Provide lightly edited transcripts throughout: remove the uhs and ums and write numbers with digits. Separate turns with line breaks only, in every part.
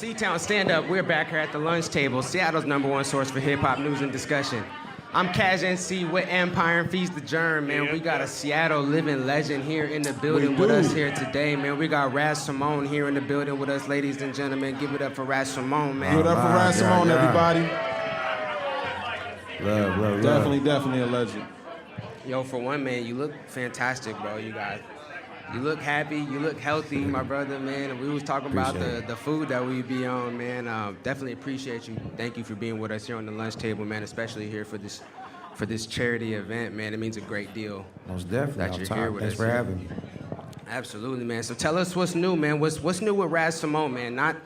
C-Town Stand Up. We're back here at the lunch table, Seattle's #1 source for hip-hop news and discussion. I'm Caj Encee with M-Pyre and Feez the Germ, man. We got a Seattle living legend here in the building with us here today, man. We got Raz Simone here in the building with us, ladies and gentlemen. Give it up for Raz Simone, man.
Give it up for Raz Simone, everybody.
Love.
Definitely a legend.
Yo, for one, man, you look fantastic, bro. You look happy, you look healthy, my brother, man. And we was talking about the food that we be on, man. Definitely appreciate you. Thank you for being with us here on the lunch table, man, especially here for this charity event, man. It means a great deal.
Most definitely.
That you're here with
Thanks
us.
for having me.
Absolutely, man. So tell us what's new, man. What's new with Raz Simone, man? Not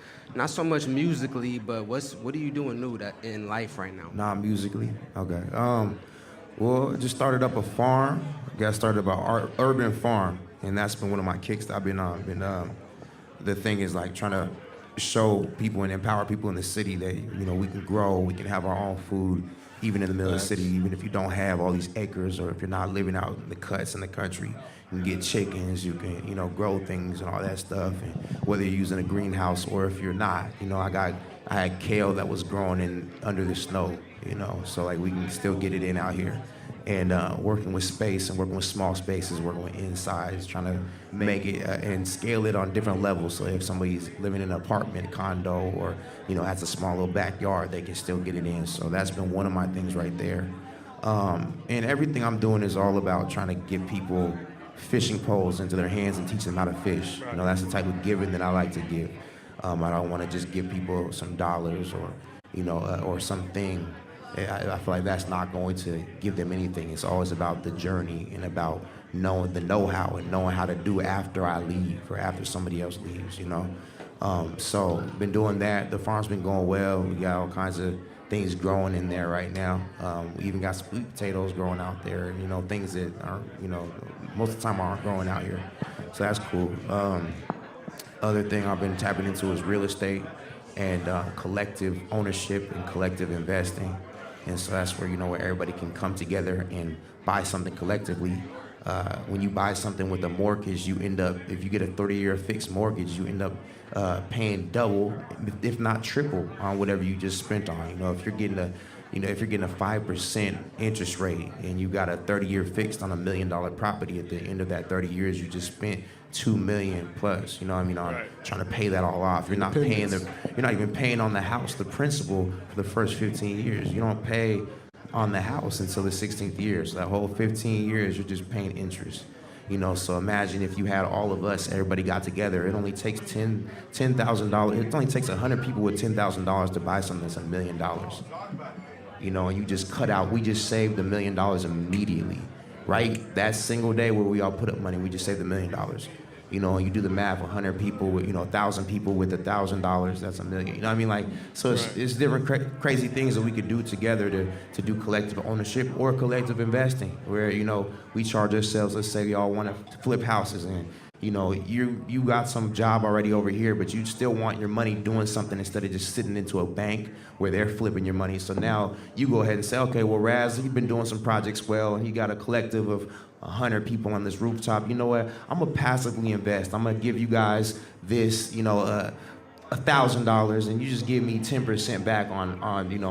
so much musically, but what are you doing new in life right now?
Not musically. Okay. Well, I just started up a farm. Got started about urban farm, and that's been one of my kicks that I've been on. The thing is like trying to show people and empower people in the city that we can grow, we can have our own food, even in the middle of the city, even if you don't have all these acres or if you're not living out in the cuts in the country. You can get chickens, you can grow things and all that stuff, and whether you're using a greenhouse or if you're not. I had kale that was growing under the snow, so like we can still get it in out here. And working with space and working with small spaces, working with insides, trying to make it and scale it on different levels. So if somebody's living in an apartment, condo, or has a small little backyard, they can still get it in. So that's been one of my things right there. And everything I'm doing is all about trying to get people fishing poles into their hands and teach them how to fish. That's the type of giving that I like to give. I don't want to just give people some dollars or something. I feel like that's not going to give them anything. It's always about the journey and about knowing the know-how and knowing how to do it after I leave or after somebody else leaves, So been doing that. The farm's been going well. We got all kinds of things growing in there right now. We even got sweet potatoes growing out there, things that aren't, most of the time aren't growing out here. So that's cool. Other thing I've been tapping into is real estate and collective ownership and collective investing. And so that's where, where everybody can come together and buy something collectively. When you buy something with a mortgage, you end up, if you get a 30-year fixed mortgage, you end up paying double, if not triple, on whatever you just spent on. If you're getting a 5% interest rate and you got a 30-year fixed on $1 million property, at the end of that 30 years, you just spent $2 million plus, on trying to pay that all off. You're not even paying on the house, the principal for the first 15 years. You don't pay on the house until the 16th year. So that whole 15 years, you're just paying interest. So imagine if you had all of us, everybody got together. It only takes $10,000. It only takes 100 people with $10,000 to buy something that's $1 million. And you just cut out. We just saved $1 million immediately, right? That single day where we all put up money, we just saved $1 million. And you do the math, 100 people with, 1,000 people with $1,000, that's $1 million. So it's different crazy things that we could do together to do collective ownership or collective investing, where, we charge ourselves, let's say y'all want to flip houses and, you got some job already over here, but you still want your money doing something instead of just sitting into a bank where they're flipping your money. So now you go ahead and say, okay, well, Raz, you've been doing some projects well, and you got a collective of 100 people on this rooftop. You know what? I'm gonna passively invest. I'm gonna give you guys this, $1,000, and you just give me 10% back on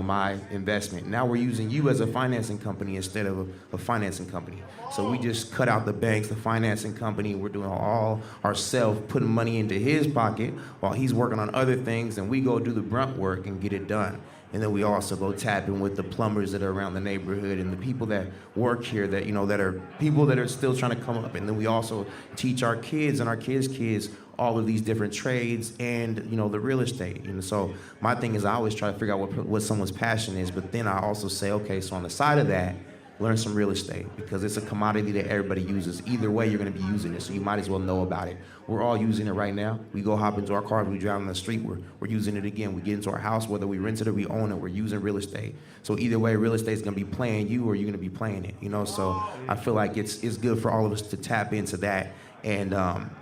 my investment. Now we're using you as a financing company instead of a financing company. So we just cut out the banks, the financing company. We're doing all ourselves, putting money into his pocket while he's working on other things, and we go do the brunt work and get it done. And then we also go tap in with the plumbers that are around the neighborhood and the people that work here that, that are people that are still trying to come up. And then we also teach our kids and our kids' all of these different trades and, the real estate. And so my thing is I always try to figure out what someone's passion is, but then I also say, okay, so on the side of that, learn some real estate, because it's a commodity that everybody uses. Either way, you're gonna be using it, so you might as well know about it. We're all using it right now. We go hop into our car, we drive on the street, we're using it again. We get into our house, whether we rent it or we own it, we're using real estate. So either way, real estate is gonna be playing you or you're gonna be playing it, So I feel like it's good for all of us to tap into that. And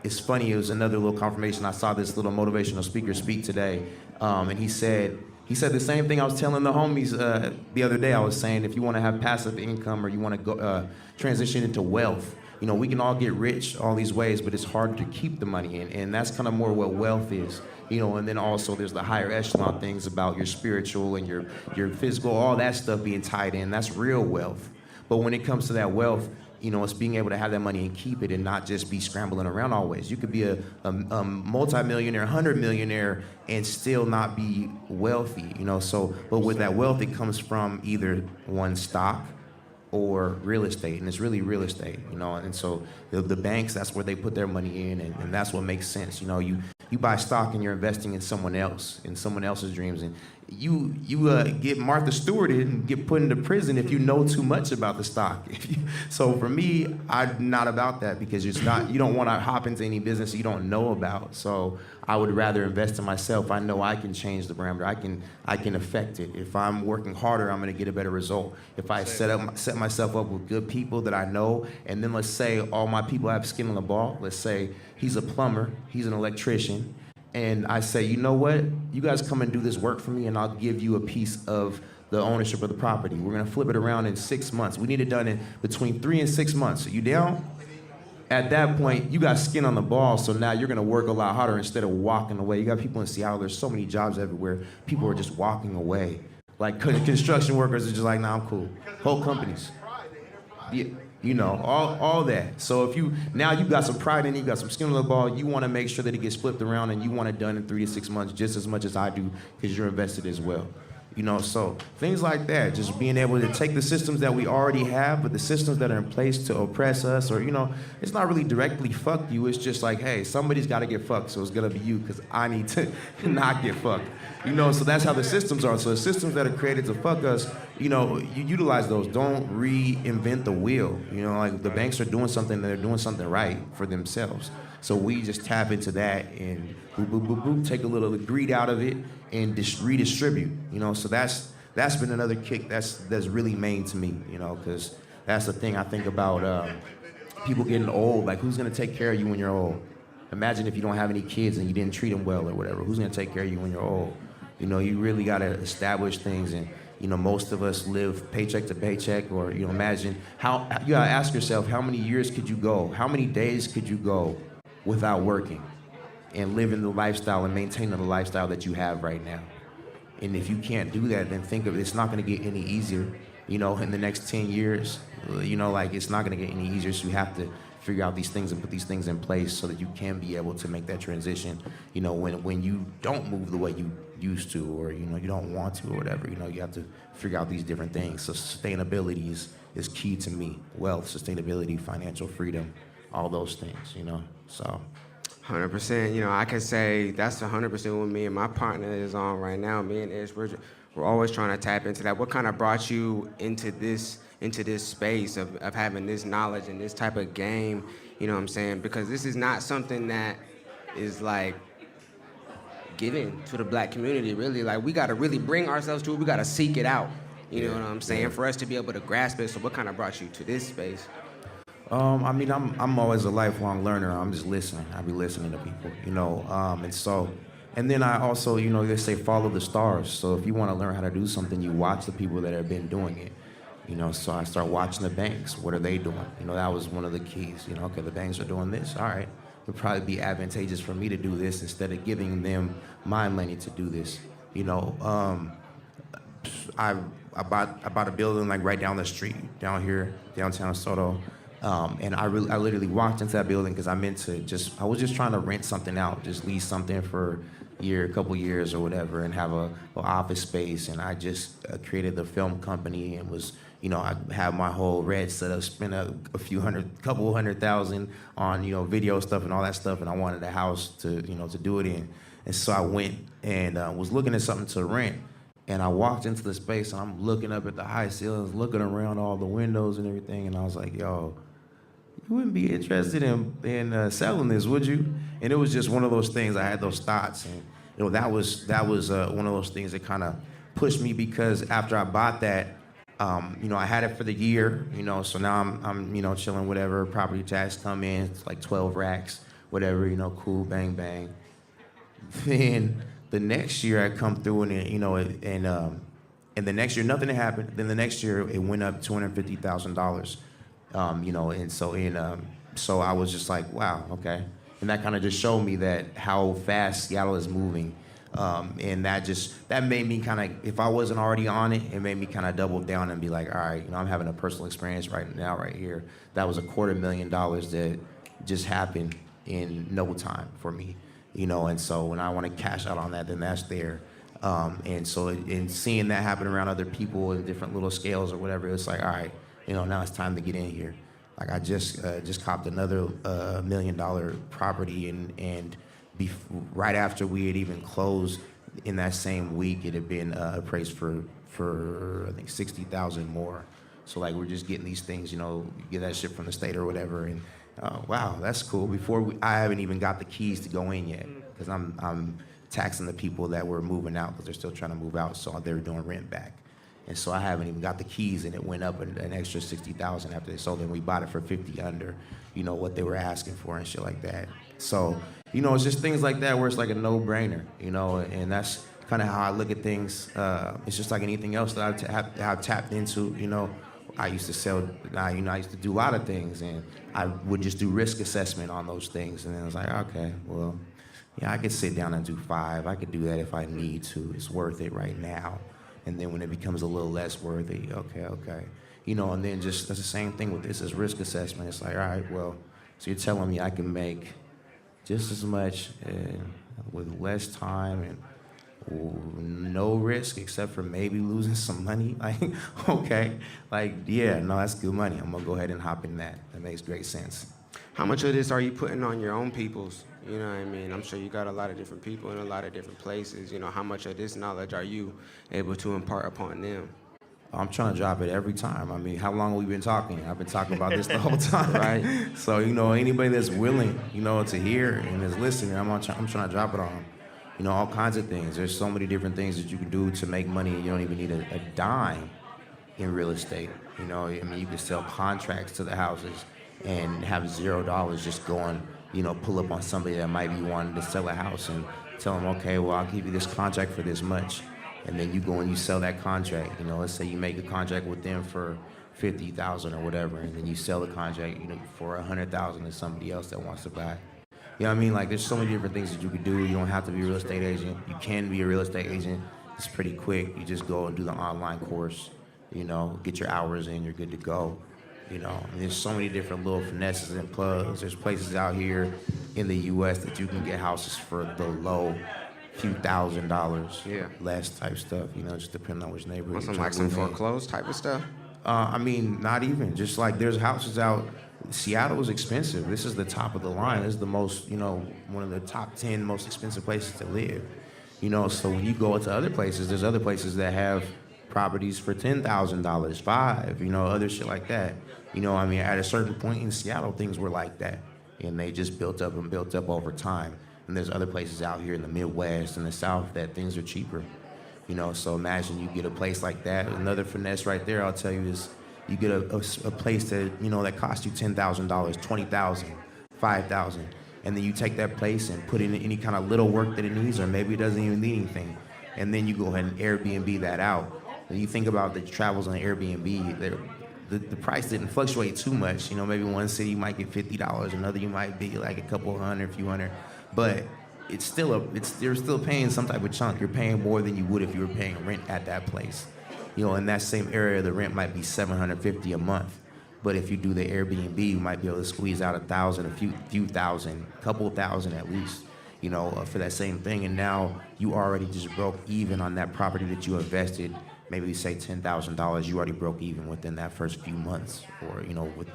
it's funny, it was another little confirmation. I saw this little motivational speaker speak today, and he said the same thing I was telling the homies the other day. I was saying if you want to have passive income or you want to go transition into wealth, we can all get rich all these ways, but it's hard to keep the money in. And that's kind of more what wealth is. And then also there's the higher echelon things about your spiritual and your physical, all that stuff being tied in. That's real wealth. But when it comes to that wealth, it's being able to have that money and keep it and not just be scrambling around always. You could be a multi-millionaire, 100-millionaire, and still not be wealthy, but with that wealth, it comes from either one stock or real estate, and it's really real estate, and so the banks, that's where they put their money in, and that's what makes sense. You buy stock and you're investing in someone else, in someone else's dreams, and you get Martha Stewarted and get put into prison if you know too much about the stock. So for me, I'm not about that, because you don't want to hop into any business you don't know about. So I would rather invest in myself. I know I can change the parameter. I can affect it. If I'm working harder, I'm going to get a better result. If I set myself up with good people that I know, and then let's say all my people have skin on the ball. Let's say he's a plumber, he's an electrician, and I say, you know what? You guys come and do this work for me, and I'll give you a piece of the ownership of the property. We're going to flip it around in 6 months. We need it done in between 3 and 6 months. Are you down? At that point, you got skin on the ball, so now you're going to work a lot harder instead of walking away. You got people in Seattle, there's so many jobs everywhere. People are just walking away. Like construction workers are just like, nah, I'm cool. Whole companies. Yeah, all that. So if you've got some pride in it, you got some skin on the ball, you want to make sure that it gets flipped around, and you want it done in 3 to 6 months just as much as I do, because you're invested as well. So things like that, just being able to take the systems that we already have, but the systems that are in place to oppress us, or, it's not really directly fuck you, it's just like, hey, somebody's got to get fucked, so it's going to be you, because I need to not get fucked. So that's how the systems are. So the systems that are created to fuck us, you utilize those. Don't reinvent the wheel. Like the banks are doing something, they're doing something right for themselves. So we just tap into that and boop, boop, boop, boop, take a little of the greed out of it and redistribute. So that's been another kick that's really main to me, because that's the thing I think about people getting old. Like, who's gonna take care of you when you're old? Imagine if you don't have any kids and you didn't treat them well or whatever. Who's gonna take care of you when you're old? You really gotta establish things, and most of us live paycheck to paycheck, or imagine how you gotta ask yourself, how many years could you go? How many days could you go without working and living the lifestyle and maintaining the lifestyle that you have right now? And if you can't do that, then think of it, it's not gonna get any easier, in the next 10 years, it's not gonna get any easier. So you have to figure out these things and put these things in place so that you can be able to make that transition, when you don't move the way you used to, or, you don't want to, or whatever, you have to figure out these different things. So sustainability is key to me. Wealth, sustainability, financial freedom, all those things, so.
100%. I can say that's 100% what me and my partner is on right now. Me and Ish, we're always trying to tap into that. What kind of brought you into this space of having this knowledge and this type of game? You know what I'm saying? Because this is not something that is like given to the black community, really. Like, we got to really bring ourselves to it. We got to seek it out. You know what I'm saying? For us to be able to grasp it. So what kind of brought you to this space?
I'm always a lifelong learner. I'm just listening. I be listening to people, and then I also, they say follow the stars. So if you want to learn how to do something, you watch the people that have been doing it. So I start watching the banks. What are they doing? That was one of the keys. Okay, the banks are doing this. All right, it'd probably be advantageous for me to do this instead of giving them my money to do this. I bought a building like right down the street, down here, downtown Soto. And I literally walked into that building because I was just trying to rent something out, just lease something for a couple years or whatever, and have a office space. And I just created the film company and was, I had my whole red set up, spent a couple hundred thousand on, video stuff and all that stuff. And I wanted a house to do it in. And so I went and was looking at something to rent. And I walked into the space and I'm looking up at the high ceilings, looking around all the windows and everything. And I was like, yo, you wouldn't be interested in selling this, would you? And it was just one of those things. I had those thoughts, and that was one of those things that kind of pushed me, because after I bought that, I had it for the year, so now I'm chilling, whatever. Property tax come in, it's like 12 racks, whatever, cool, bang bang. Then the next year I come through and the next year nothing had happened. Then the next year it went up $250,000. And so So I was just like, wow, okay. And that kind of just showed me that how fast Seattle is moving. And that made me kind of, if I wasn't already on it, it made me kind of double down and be like, all right, I'm having a personal experience right now, right here. That was $250,000 that just happened in no time for me, and so when I want to cash out on that, then that's there. And so in seeing that happen around other people in different little scales or whatever, it's like, all right, now it's time to get in here. Like I just copped another $1 million property, and right after we had even closed in that same week, it had been appraised for I think 60,000 more. So like we're just getting these things, you get that shit from the state or whatever, and wow, that's cool. I haven't even got the keys to go in yet because I'm taxing the people that were moving out because they're still trying to move out, so they were doing rent back. And so I haven't even got the keys, and it went up an extra 60,000 after they sold it. And we bought it for 50 under, what they were asking for and shit like that. So, it's just things like that where it's like a no-brainer, and that's kind of how I look at things. It's just like anything else that I've tapped into, I used to sell, I used to do a lot of things, and I would just do risk assessment on those things. And then I was like, okay, well, yeah, I could sit down and do 5. I could do that if I need to. It's worth it right now. And then when it becomes a little less worthy, okay. And then just that's the same thing with this is risk assessment. It's like, all right, well, so you're telling me I can make just as much with less time and no risk except for maybe losing some money? Like, okay. Like, yeah, no, that's good money. I'm going to go ahead and hop in that. That makes great sense.
How much of this are you putting on your own peoples? You know what I mean? I'm sure you got a lot of different people in a lot of different places. How much of this knowledge are you able to impart upon them?
I'm trying to drop it every time. I mean, how long have we been talking? I've been talking about this the whole time.
Right.
So, anybody that's willing, to hear and is listening, I'm trying to drop it on them. All kinds of things. There's so many different things that you can do to make money, and you don't even need a dime in real estate. You can sell contracts to the houses and have $0 just going, pull up on somebody that might be wanting to sell a house and tell them, okay, well, I'll give you this contract for this much. And then you go and you sell that contract. Let's say you make a contract with them for $50,000 or whatever, and then you sell the contract, for $100,000 to somebody else that wants to buy. You know what I mean? Like, there's so many different things that you could do. You don't have to be a real estate agent. You can be a real estate agent. It's pretty quick. You just go and do the online course, get your hours in, you're good to go. And there's so many different little finesses and plugs. There's places out here in the U.S. that you can get houses for the low few $1,000s,
yeah,
less type stuff, just depending on which neighborhood.
Some foreclosed type of stuff?
Not even. Just like there's houses out. Seattle is expensive. This is the top of the line. This is the most, one of the top 10 most expensive places to live. So when you go to other places, there's other places that have properties for $10,000, $5,000, other shit like that. At a certain point in Seattle, things were like that. And they just built up over time. And there's other places out here in the Midwest and the South that things are cheaper. So imagine you get a place like that. Another finesse right there, I'll tell you, is you get a place that, that costs you $10,000, $20,000, $5,000. And then you take that place and put in any kind of little work that it needs, or maybe it doesn't even need anything. And then you go ahead and Airbnb that out. And you think about the travels on Airbnb, the price didn't fluctuate too much. Maybe one city you might get $50, another you might be like a couple hundred, a few hundred. But you're still paying some type of chunk. You're paying more than you would if you were paying rent at that place. In that same area, the rent might be $750 a month. But if you do the Airbnb, you might be able to squeeze out $1,000, a few thousand, a couple thousand at least, for that same thing. And now you already just broke even on that property that you invested. Maybe say $10,000, you already broke even within that first few months, or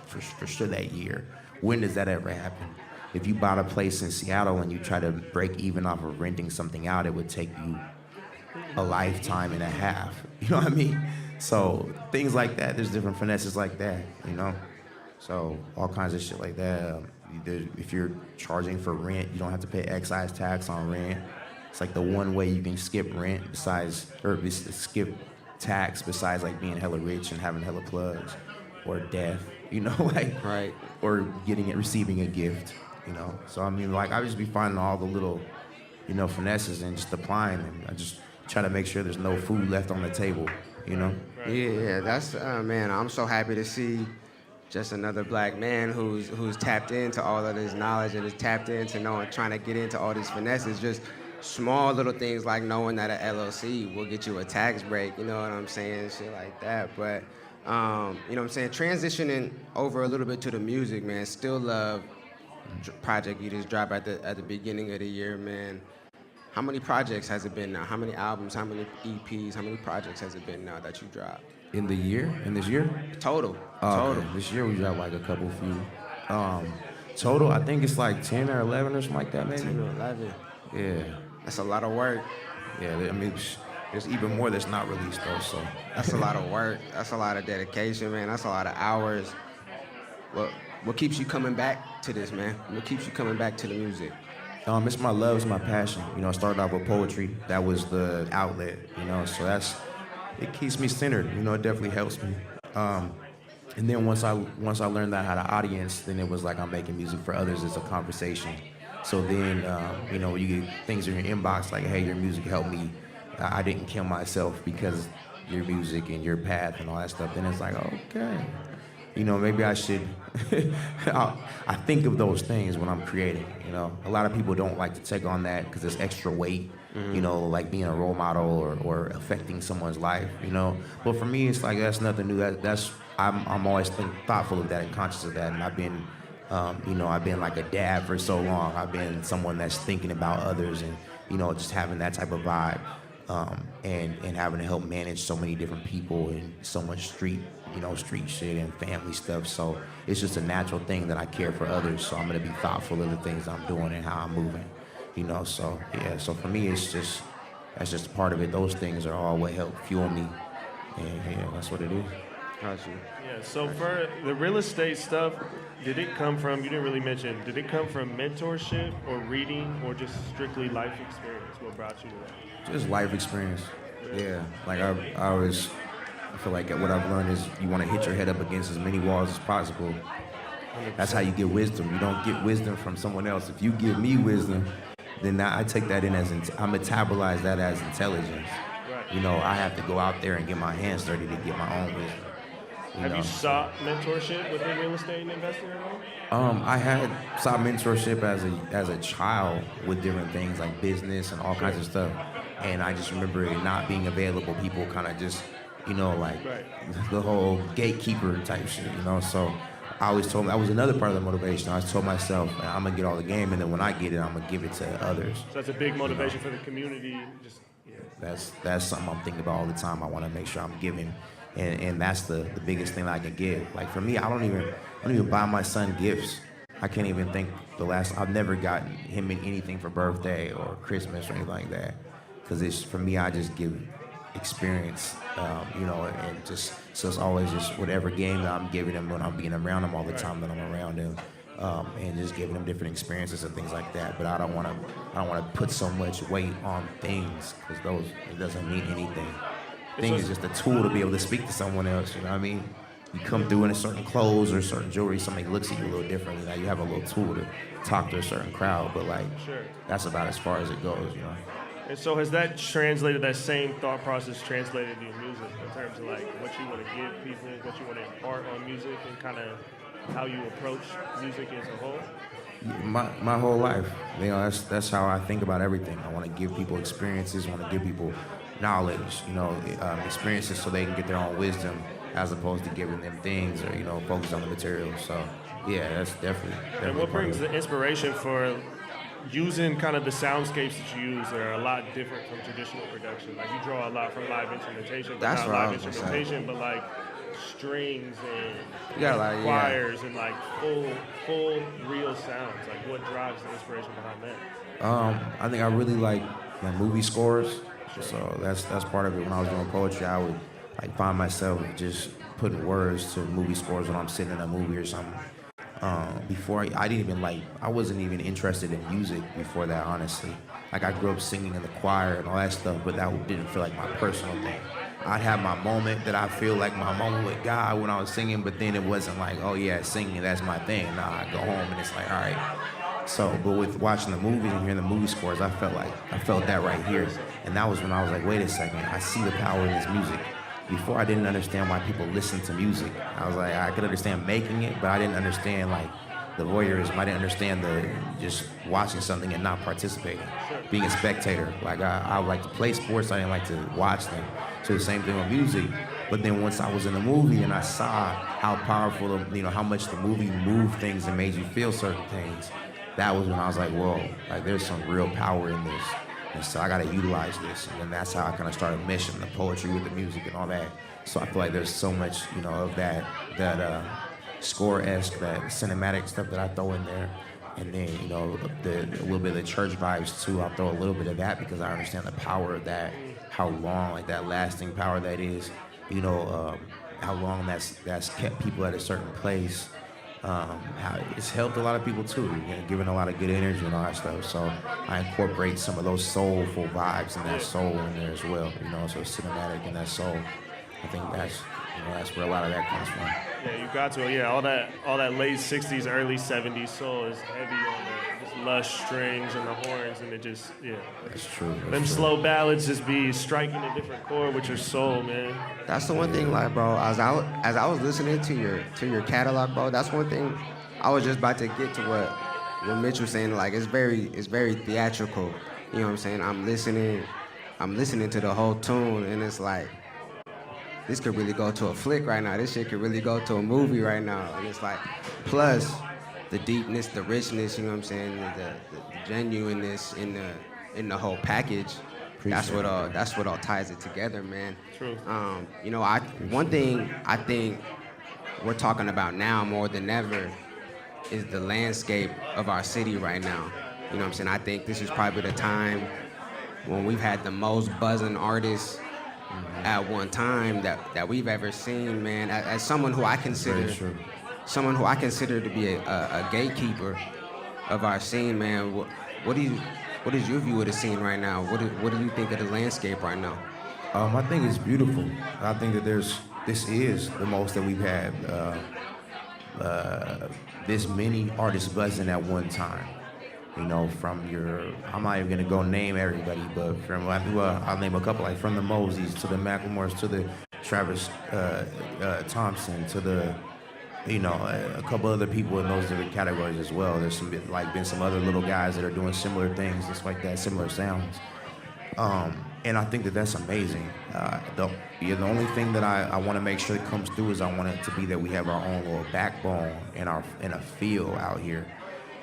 for sure that year. When does that ever happen? If you bought a place in Seattle and you try to break even off of renting something out, it would take you a lifetime and a half. You know what I mean? So things like that, there's different finesses like that, So all kinds of shit like that. If you're charging for rent, you don't have to pay excise tax on rent. It's like the one way you can skip rent skip tax besides like being hella rich and having hella plugs, or death,
Right.
Or receiving a gift, So I just be finding all the little, finesses and just applying them. I just try to make sure there's no food left on the table,
Yeah, that's man. I'm so happy to see just another black man who's tapped into all of this knowledge and is tapped into knowing, trying to get into all these finesses. Just small little things like knowing that an LLC will get you a tax break, you know what I'm saying, shit like that. But you know what I'm saying, transitioning over a little bit to the music, man. Still Love project you just dropped at the beginning of the year, man. How many projects has it been now? How many albums? How many EPs? How many projects has it been now that you dropped?
In this year?
Total.
Okay. This year we dropped like a few. Total, I think it's like 10 or 11 or something like that, maybe.
10 or 11.
Yeah.
That's a lot of work.
Yeah, I mean, there's even more that's not released though, so.
That's a lot of work. That's a lot of dedication, man. That's a lot of hours. What keeps you coming back to this, man? What keeps you coming back to the music?
It's my love, it's my passion. You know, I started off with poetry. That was the outlet, you know, so it keeps me centered. You know, it definitely helps me. And then once I learned that I had an audience, then it was like I'm making music for others. It's a conversation. So then, you know, you get things in your inbox like, hey, your music helped me. I didn't kill myself because your music and your path and all that stuff. Then it's like, okay. You know, maybe I should, I think of those things when I'm creating, you know. A lot of people don't like to take on that because it's extra weight, you know, like being a role model or affecting someone's life, you know. But for me, it's like, that's nothing new. I'm always thoughtful of that and conscious of that. And I've been, you know, I've been like a dad for so long. I've been someone that's thinking about others and, you know, just having that type of vibe and having to help manage so many different people and so much street shit and family stuff. So it's just a natural thing that I care for others. So I'm gonna be thoughtful of the things I'm doing and how I'm moving, you know. So yeah. So for me, that's just part of it. Those things are all what help fuel me, and yeah, that's what it is.
Got you.
Yeah. So for the real estate stuff, did it come from? You didn't really mention. Did it come from mentorship or reading or just strictly life experience? What brought you to that?
Just life experience. Yeah. Like I feel like what I've learned is you want to hit your head up against as many walls as possible. That's how you get wisdom. You don't get wisdom from someone else. If you give me wisdom, then I take that in I metabolize that as intelligence.
Right.
You know, I have to go out there and get my hands dirty to get my own wisdom.
Have you sought mentorship within real estate and investing at all?
I had sought mentorship as a child with different things like business and all kinds of stuff. And I just remember it not being available. People kind of just, you know, like the whole gatekeeper type shit, you know. So I always told me, that was another part of the motivation. I always told myself, I'm gonna get all the game, and then when I get it, I'm gonna give it to others.
So that's a big motivation for the community. Just
That's something I'm thinking about all the time. I want to make sure I'm giving, and that's the biggest thing that I can give. Like for me, I don't even buy my son gifts. I can't even think I've never gotten him anything for birthday or Christmas or anything like that. Because for me, I just give experience, you know, and just, so it's always just whatever game that I'm giving him when I'm being around him all the time that I'm around him, and just giving him different experiences and things like that. But I don't want to put so much weight on things because it doesn't mean anything. Things is just a tool to be able to speak to someone else. You know what I mean? You come through in a certain clothes or certain jewelry, somebody looks at you a little differently. Now you have a little tool to talk to a certain crowd, but like that's about as far as it goes, you know.
And so has that same thought process translated to your music in terms of like what you want to give people, what you want to impart on music, and kind of how you approach music as a whole?
My whole life, you know, that's how I think about everything. I want to give people experiences, I want to give people knowledge, you know, experiences so they can get their own wisdom as opposed to giving them things or, you know, focus on the material. So yeah, that's definitely
And what brings the inspiration for using kind of the soundscapes that you use that are a lot different from traditional production? Like you draw a lot from live instrumentation, but
That's
not
what I
live
was just
instrumentation, but like strings and
like,
choirs and like full real sounds. Like what drives the inspiration behind that?
I think I really like movie scores. So that's part of it. When I was doing poetry, I would like find myself just putting words to movie scores when I'm sitting in a movie or something. Before I wasn't even interested in music before that, honestly. Like I grew up singing in the choir and all that stuff, but that didn't feel like my personal thing. I'd have my moment that I feel like my moment with God when I was singing, but then it wasn't like, oh yeah, singing, that's my thing. Nah, I go home and it's like, all right. So, but with watching the movies and hearing the movie scores, I felt that right here. And that was when I was like, wait a second, I see the power in this music. before I didn't understand why people listen to music. I was like, I could understand making it, but I didn't understand like the voyeurism. I didn't understand the just watching something and not participating, being a spectator. Like I would like to play sports, I didn't like to watch them. So the same thing with music. But then once I was in the movie and I saw how powerful, how much the movie moved things and made you feel certain things, that was when I was like, whoa, like there's some real power in this. And so I gotta utilize this. And then that's how I kind of started meshing the poetry with the music and all that. So I feel like there's so much, of that score-esque, that cinematic stuff that I throw in there. And then, a little bit of the church vibes too. I'll throw a little bit of that because I understand the power of that, how long, like that lasting power that is. How long that's kept people at a certain place. How it's helped a lot of people too, giving a lot of good energy and all that stuff. So I incorporate some of those soulful vibes and that soul in there as well. So cinematic and that soul. I think that's where a lot of that comes from.
Yeah, you got to. Yeah, all that late '60s, early '70s soul is heavy on the just lush strings and the horns, and it just
That's true.
Them slow ballads just be striking a different chord with your soul, man.
That's the one thing, like, bro. As I was listening to your catalog, bro. That's one thing. I was just about to get to what Mitch was saying. Like, it's very theatrical. You know what I'm saying? I'm listening to the whole tune, and it's like, this could really go to a flick right now. This shit could really go to a movie right now. And it's like, plus the deepness, the richness, you know what I'm saying, the genuineness in the whole package. That's what all ties it together, man.
True.
One thing I think we're talking about now more than ever is the landscape of our city right now. You know what I'm saying? I think this is probably the time when we've had the most buzzing artists at one time that we've ever seen, man. As someone who I consider to be a gatekeeper of our scene, man. What is your view of the scene right now? What do you think of the landscape right now?
I think it's beautiful. I think that this is the most that we've had. This many artists buzzing at one time. I'm not even gonna go name everybody, but I'll name a couple, like from the Moseys to the Macklemores to the Travis Thompson to the, a couple other people in those different categories as well. There's been some other little guys that are doing similar things, just like that, similar sounds. And I think that that's amazing. The only thing that I want to make sure that comes through is I want it to be that we have our own little backbone in a feel out here.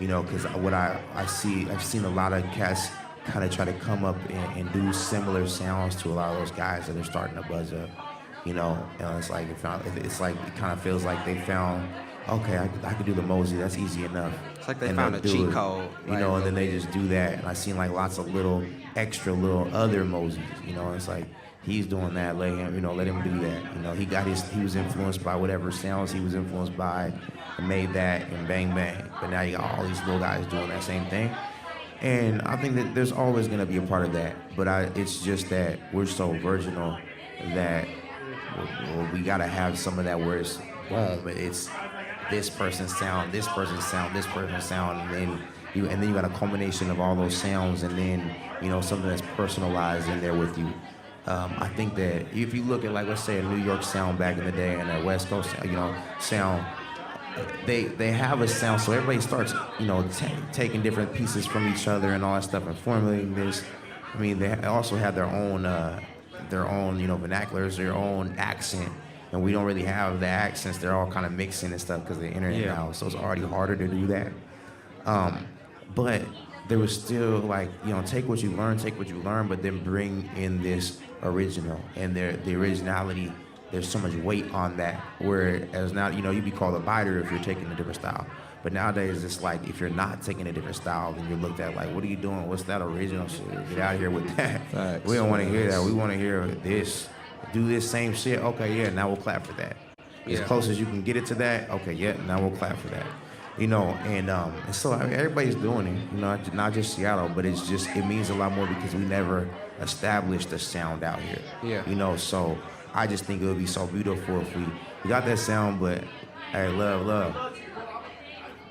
Because what I've seen a lot of cats kind of try to come up and do similar sounds to a lot of those guys that are starting to buzz up. And it's like it kind of feels like they found, okay, I could do the Mosey, that's easy enough.
It's like they found a cheat code.
And then they just do that. And I've seen like lots of little other Moseys. It's like he's doing that, let him do that. He was influenced by whatever sounds he was influenced by and made that and bang bang. But now you got all these little guys doing that same thing. And I think that there's always gonna be a part of that. But it's just that we're so virginal that we gotta have some of that where it's boom, it's this person's sound, this person's sound, this person's sound, and then you got a culmination of all those sounds, and then something that's personalized in there with you. I think that if you look at, like, let's say a New York sound back in the day and a West Coast sound, they have a sound, so everybody starts taking different pieces from each other and all that stuff and formulating this. I mean, they also have their own vernaculars, their own accent, and we don't really have the accents. They're all kind of mixing and stuff because of the internet now, so it's already harder to do that. But there was still take what you learn, but then bring in this original and the originality. There's so much weight on that. Whereas now, you'd be called a biter if you're taking a different style. But nowadays, it's like if you're not taking a different style, then you're looked at like, what are you doing? What's that original shit? Get out of here with that.
Facts.
We don't want to hear that. We want to hear this. Do this same shit. Okay, yeah, now we'll clap for that. As close as you can get it to that. Okay, yeah, now we'll clap for that. And so everybody's doing it, not just Seattle, but it means a lot more because we never established a sound out here.
Yeah.
So I just think it would be so beautiful if we got that sound, but hey, love.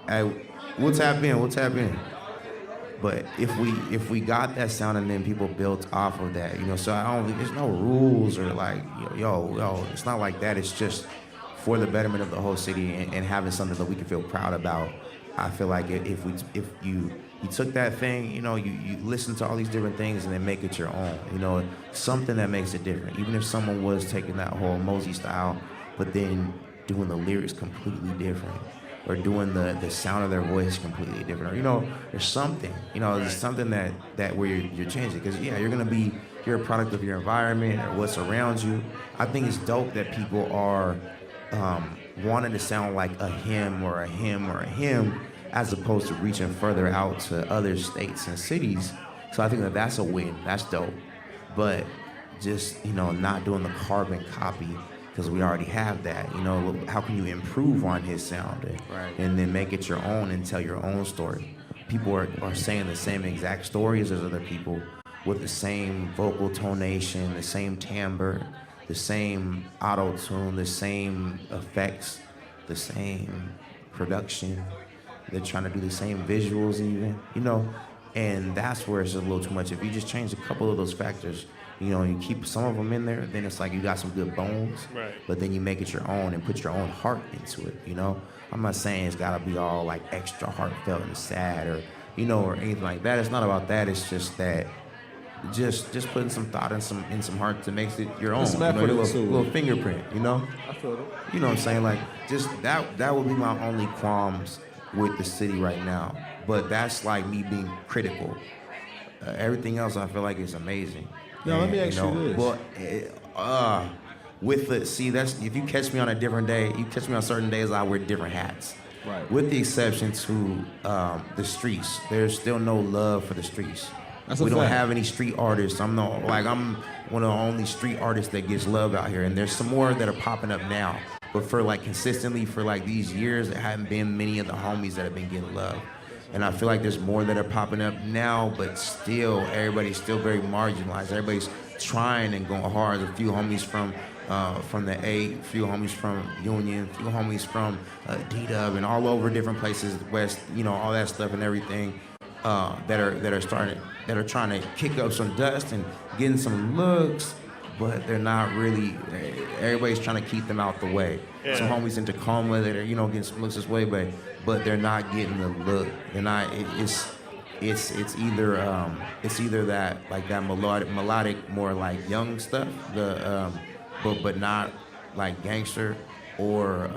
Hey, we'll tap in. But if we got that sound and then people built off of that, you know, so I don't think there's no rules or like, yo, it's not like that. It's just for the betterment of the whole city and having something that we can feel proud about. I feel like if you took that thing, you know, you listen to all these different things and then make it your own, you know, something that makes it different. Even if someone was taking that whole Mosey style, but then doing the lyrics completely different, or doing the sound of their voice completely different, or, you know, there's something, you know, there's something that where you're changing, because yeah, you're a product of your environment or what's around you. I think it's dope that people are wanting to sound like a him or a him or a him, as opposed to reaching further out to other states and cities. So I think that's a win. That's dope. But just, you know, not doing the carbon copy, because we already have that. You know, how can you improve on his sound and then make it your own and tell your own story? People are saying the same exact stories as other people with the same vocal tonation, the same timbre, the same auto-tune, the same effects, the same production. They're trying to do the same visuals even, you know, and that's where it's a little too much. If you just change a couple of those factors, you know, you keep some of them in there, then it's like you got some good bones,
right.
But then you make it your own and put your own heart into it, you know? I'm not saying it's gotta be all like extra heartfelt and sad or, you know, or anything like that. It's not about that. It's just that just putting some thought and some heart to make it your own, you know, your little fingerprint, you know?
I feel it.
You know what I'm saying? Like, just that would be my only qualms with the city right now. But that's like me being critical. Everything else I feel like is amazing.
Now, let me ask you
this. But that's if you catch me on a different day, you catch me on certain days, I wear different hats.
Right.
With the exception to the streets, there's still no love for the streets. We don't have any street artists. I'm one of the only street artists that gets love out here, and there's some more that are popping up now. But for like consistently for like these years, there haven't been many of the homies that have been getting love. And I feel like there's more that are popping up now, but still, everybody's still very marginalized. Everybody's trying and going hard. A few homies from the A, a few homies from Union, a few homies from D-Dub, and all over different places, West, you know, all that stuff and everything, that are trying to kick up some dust and getting some looks, but they're not really. Everybody's trying to keep them out the way. Yeah. Some homies in Tacoma that are, you know, getting some looks this way, but they're not getting the look. They're not. It's either that like that melodic, more like young stuff, but not like gangster, or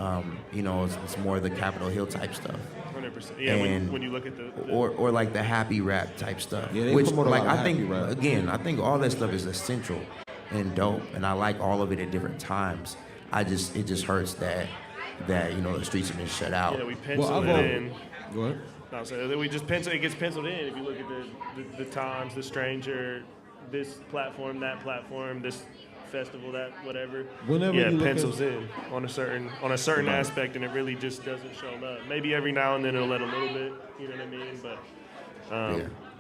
you know, it's more the Capitol Hill type stuff.
100%. Yeah, when you look at the
or like the happy rap type stuff.
Yeah,
which
promote a
like
lot of
I think
happy rap.
Again, I think all that stuff is essential and dope, and I like all of it at different times. It just hurts that you know the streets have been shut out.
Yeah, we penciled it in.
Go ahead.
No, so it gets penciled in. If you look at the Times, the Stranger, this platform, that platform, this festival, that whatever.
Whenever
yeah,
you
it
look
pencils in on a certain aspect, and it really just doesn't show up. Maybe every now and then it'll let a little bit. You know what I mean? But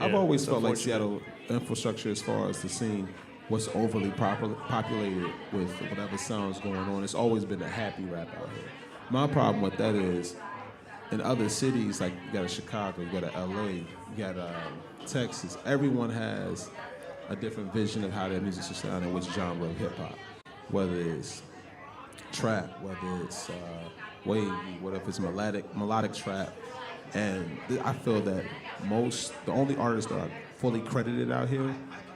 I've always felt like Seattle infrastructure, as far as the scene, was overly populated with whatever sounds going on. It's always been a happy rap out here. My problem with that is, in other cities, like you got a Chicago, you got a LA, you got Texas, everyone has a different vision of how their music should sound and which genre of hip hop. Whether it's trap, whether it's wavy, whether it's melodic trap. And I feel that the only artists that are fully credited out here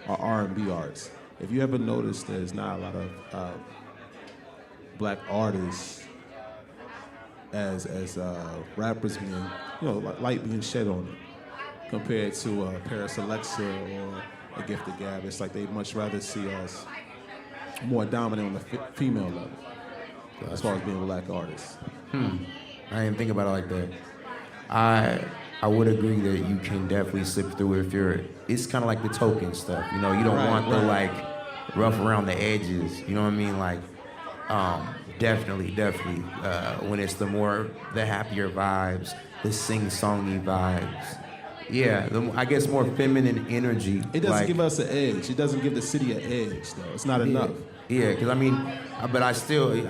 are R&B artists. If you ever notice, there's not a lot of black artists as rappers being, you know, light being shed on it, compared to Paris Alexa or a Gifted Gab. It's like they much rather see us more dominant on the female level, as far as being black artists.
I didn't think about it like that. I would agree that you can definitely slip through it's kind of like the token stuff, you know, you don't want the like rough around the edges, you know what I mean? Like, definitely, when it's the happier vibes, the sing-songy vibes. Yeah, I guess more feminine energy.
It doesn't give us an edge. It doesn't give the city an edge, though. It's not enough.
Yeah, because I mean, but I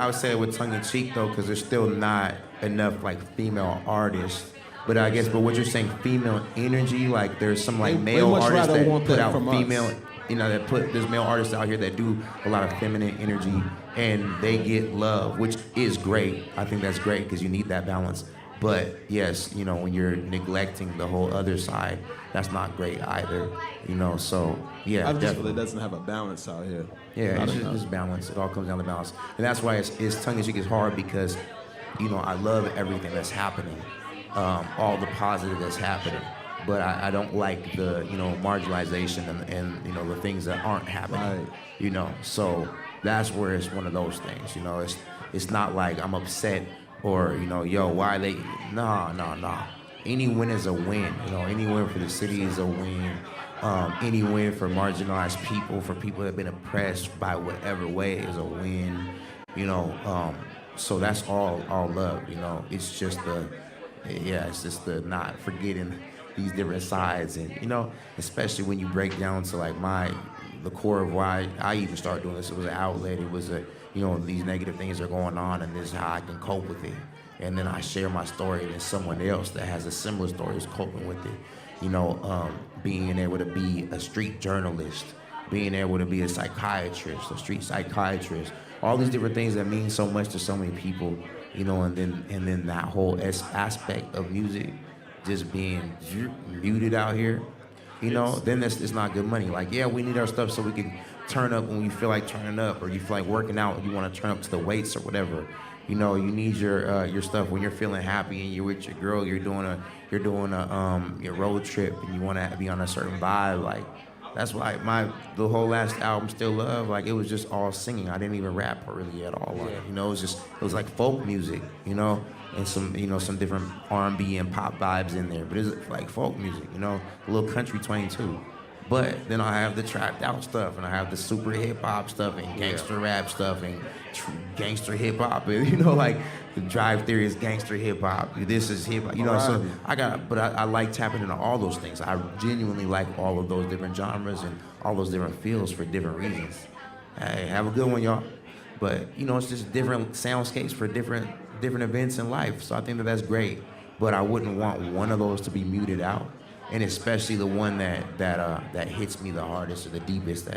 would say it with tongue in cheek though, because there's still not enough like female artists But I guess, but what you're saying, female energy, like there's some like
They
male
much
artists
rather
that
want
put
that
out
from us.
female, there's male artists out here that do a lot of feminine energy and they get love, which is great. I think that's great because you need that balance. But yes, when you're neglecting the whole other side, that's not great either. So yeah,
I just feel
definitely.
it doesn't have a balance out here.
Yeah,
I
it's
don't
just
know.
it's balance. It all comes down to balance, and that's why it's tongue in cheek is hard because, I love everything that's happening, all the positive that's happening, but I don't like the marginalization and the things that aren't happening.
Right.
So that's where it's one of those things. It's not like I'm upset or why they nah. Any win is a win. Any win for the city is a win. Any win for marginalized people, for people that have been oppressed by whatever way is a win. So that's all love. It's just it's just the not forgetting these different sides, and especially when you break down to like the core of why I even started doing this. It was an outlet. It was these negative things are going on, and this is how I can cope with it. And then I share my story, and then someone else that has a similar story is coping with it. Being able to be a street journalist, being able to be a psychiatrist, a street psychiatrist, all these different things that mean so much to so many people, and then that whole aspect of music just being muted out here, then it's not good money. Like, yeah, we need our stuff so we can turn up when you feel like turning up, or you feel like working out and you want to turn up to the weights or whatever. You need your stuff when you're feeling happy and you're with your girl, you're doing your road trip and you want to be on a certain vibe. Like, that's why the whole last album, Still Love, like it was just all singing. I didn't even rap really at all. It was like folk music, and some different R&B and pop vibes in there. But it's like folk music, a little country twang too. But then I have the trapped out stuff, and I have the super hip hop stuff, and gangster rap stuff, and gangster hip hop, and like the Drive Theory is gangster hip hop. This is hip hop, So I like tapping into all those things. I genuinely like all of those different genres and all those different feels for different reasons. Hey, have a good one, y'all. But it's just different soundscapes for different events in life. So I think that's great. But I wouldn't want one of those to be muted out. And especially the one that hits me the hardest or the deepest,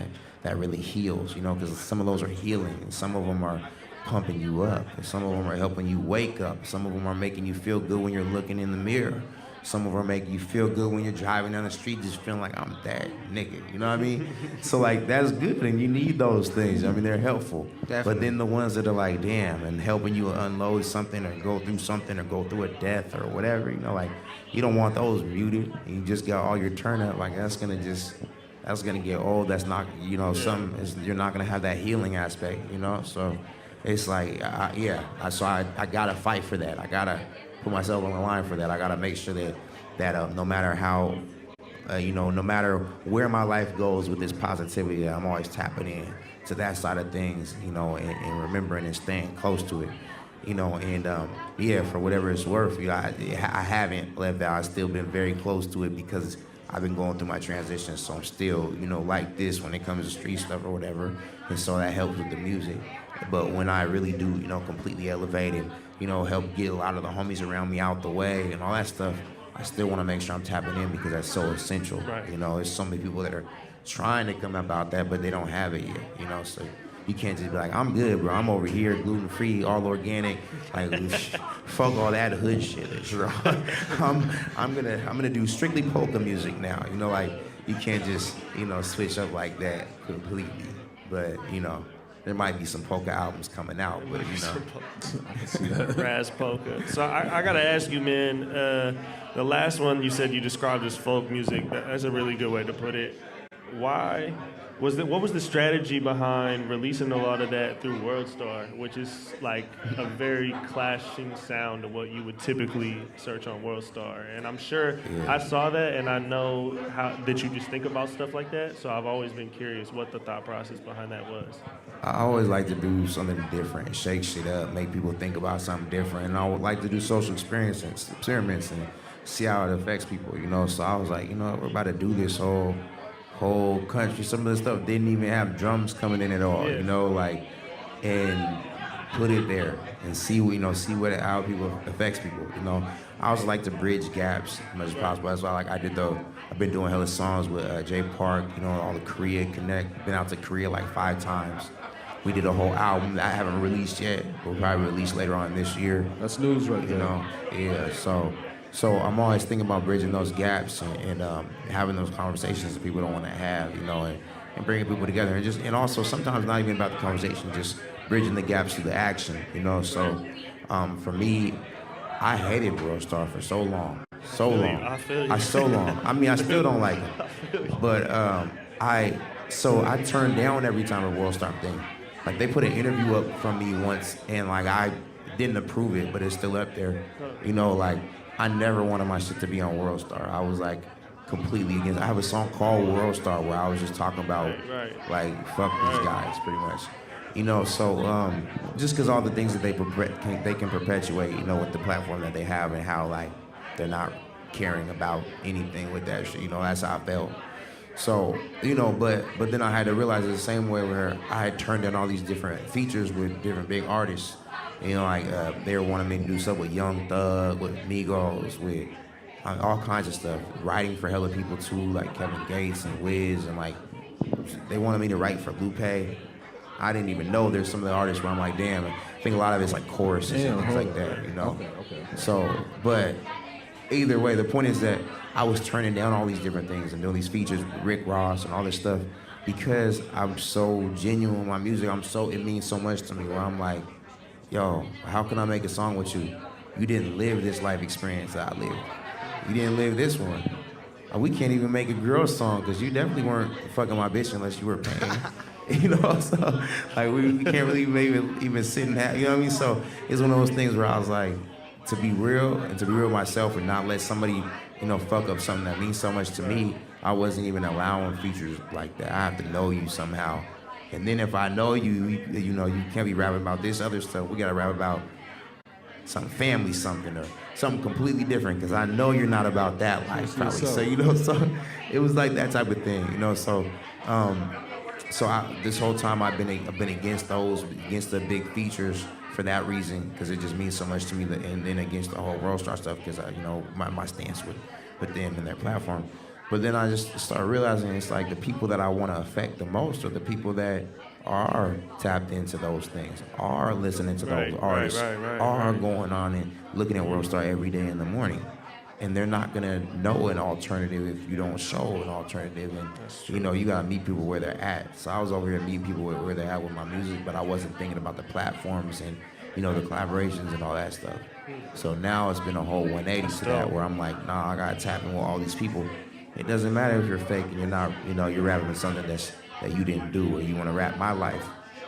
that really heals, because some of those are healing, and some of them are pumping you up, and some of them are helping you wake up, some of them are making you feel good when you're looking in the mirror, some of them are making you feel good when you're driving down the street just feeling like I'm that nigga, you know what I mean? So like that's good, and you need those things. I mean, they're helpful.
Definitely.
But then the ones that are like, damn, and helping you unload something or go through something or go through a death or whatever, like you don't want those muted, and you just got all your turn up, like that's gonna get old. That's not, you're not gonna have that healing aspect, So it's like, so I gotta fight for that. I gotta put myself on the line for that. I gotta make sure that no matter how, no matter where my life goes with this positivity, I'm always tapping in to that side of things, and remembering and staying close to it. For whatever it's worth, I haven't left out. I've still been very close to it because I've been going through my transition, so I'm still, like this when it comes to street stuff or whatever, and so that helps with the music. But when I really do, completely elevate and, help get a lot of the homies around me out the way and all that stuff, I still want to make sure I'm tapping in because that's so essential.
Right.
There's so many people that are trying to come about that, but they don't have it yet, so you can't just be like, I'm good, bro. I'm over here, gluten-free, all organic. Like, fuck all that hood shit. I'm gonna do strictly polka music now. Like you can't just switch up like that completely. But there might be some polka albums coming out. But
I can see that.
Raz polka. So I gotta ask you, man. The last one you said you described as folk music. That's a really good way to put it. Why? What was the strategy behind releasing a lot of that through WorldStar, which is like a very clashing sound to what you would typically search on WorldStar? And I'm sure I saw that, and I know that you just think about stuff like that. So I've always been curious what the thought process behind that was.
I always like to do something different, shake shit up, make people think about something different, and I would like to do social experiments and see how it affects people. So I was like, we're about to do this whole country. Some of the stuff didn't even have drums coming in at all, and put it there and see how people affects people. You know, I also like to bridge gaps as much as possible. That's why I've been doing hella songs with Jay Park. You know, all the Korea Connect. Been out to Korea like 5 times. We did a whole album that I haven't released yet. We'll probably release later on this year.
That's news right there.
You know, yeah. So I'm always thinking about bridging those gaps and having those conversations that people don't want to have. You know, and bringing people together and also sometimes not even about the conversation, just bridging the gaps through the action. You know, so for me, I hated World Star for so long.
I feel you.
So long. I mean, I still don't like it. But I turned down every time a World Star thing. Like, they put an interview up from me once, and like I didn't approve it, but it's still up there. You know, like, I never wanted my shit to be on World Star. I was like completely against. I have a song called World Star where I was just talking about like fuck these guys, pretty much. You know, so just because all the things that they can perpetuate, you know, with the platform that they have and how like they're not caring about anything with that shit. You know, that's how I felt. So, you know, but then I had to realize it's the same way where I had turned in all these different features with different big artists. You know, like they were wanting me to do stuff with Young Thug, with Migos, with all kinds of stuff. Writing for hella people too, like Kevin Gates and Wiz, and like they wanted me to write for Lupe. I didn't even know there's some of the artists where I'm like, damn, I think a lot of it's like choruses and things like that, you know?
Okay.
So, but either way, the point is that I was turning down all these different things and doing these features with Rick Ross and all this stuff because I'm so genuine with my music. It means so much to me where I'm like, yo, how can I make a song with you? You didn't live this life experience that I lived. You didn't live this one. We can't even make a girl song because you definitely weren't fucking my bitch unless you were paying. You know, so like we can't really maybe even sit and have, you know what I mean? So it's one of those things where I was like, to be real and to be real myself and not let somebody, you know, fuck up something that means so much to me, I wasn't even allowing features like that. I have to know you somehow. And then if I know you, you know, you can't be rapping about this other stuff. We gotta rap about some family something or something completely different because I know you're not about that life probably. So, you know, so it was like that type of thing, you know, so this whole time I've been against the big features for that reason, because it just means so much to me, and then against the whole World Star stuff, because you know, my stance with them and their platform. But then I just started realizing it's like the people that I want to affect the most are the people that are tapped into those things, are listening to those artists, are going on and looking at World Star every day in the morning. And they're not gonna know an alternative if you don't show an alternative. And you know, you gotta meet people where they're at. So I was over here meeting people where they're at with my music, but I wasn't thinking about the platforms and, you know, the collaborations and all that stuff. So now it's been a whole 180 to that, where I'm like, nah, I gotta tap in with all these people. It doesn't matter if you're fake and you're not, you know, you're rapping with something that you didn't do, or you wanna rap my life.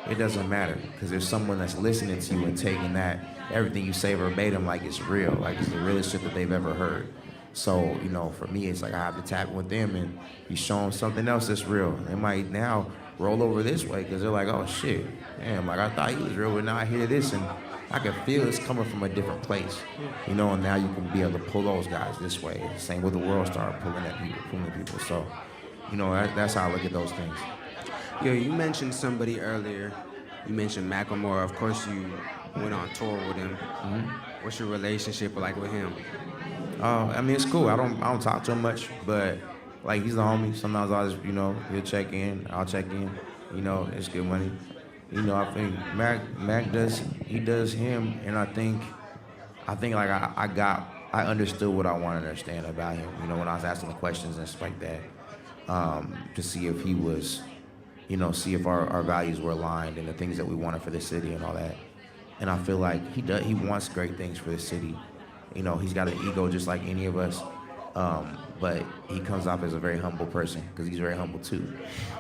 It doesn't matter, because there's someone that's listening to you and taking that, everything you say verbatim like it's real, like it's the realest shit that they've ever heard. So, you know, for me, it's like I have to tap in with them and you show them something else that's real. They might now roll over this way because they're like, oh shit, damn, like I thought he was real, but now I hear this and I can feel it's coming from a different place. You know, and now you can be able to pull those guys this way. Same with the World Star, pulling people. So, you know, that's how I look at those things.
Yo, you mentioned somebody earlier. You mentioned Macklemore. Of course, you went on tour with him. Mm-hmm. What's your relationship like with him?
I mean, it's cool. I don't talk to him much, but like he's the homie. Sometimes I'll just, you know, he'll check in. I'll check in. You know, it's good money. You know, I think Mac does him, and I think like I understood what I wanted to understand about him. You know, when I was asking the questions and stuff like that, to see if he was, you know, see if our values were aligned and the things that we wanted for the city and all that. And I feel like he wants great things for the city. You know, he's got an ego just like any of us, but he comes off as a very humble person because he's very humble too.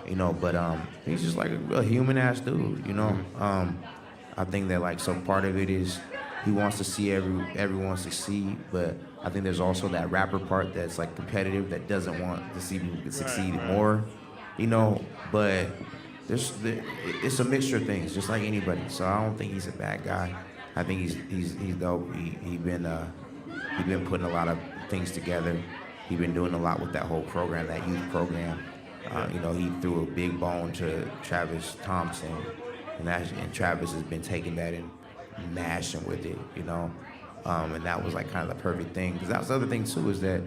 You know, but he's just like a human ass dude. You know, I think that like, so part of it is he wants to see everyone succeed, but I think there's also that rapper part that's like competitive, that doesn't want to see people succeed more. You know, but it's a mixture of things, just like anybody. So I don't think he's a bad guy. I think he's dope. He's been putting a lot of things together. He's been doing a lot with that whole program, that youth program. You know, he threw a big bone to Travis Thompson. and Travis has been taking that and mashing with it, you know. And that was like kind of the perfect thing. Because that was the other thing too, is that,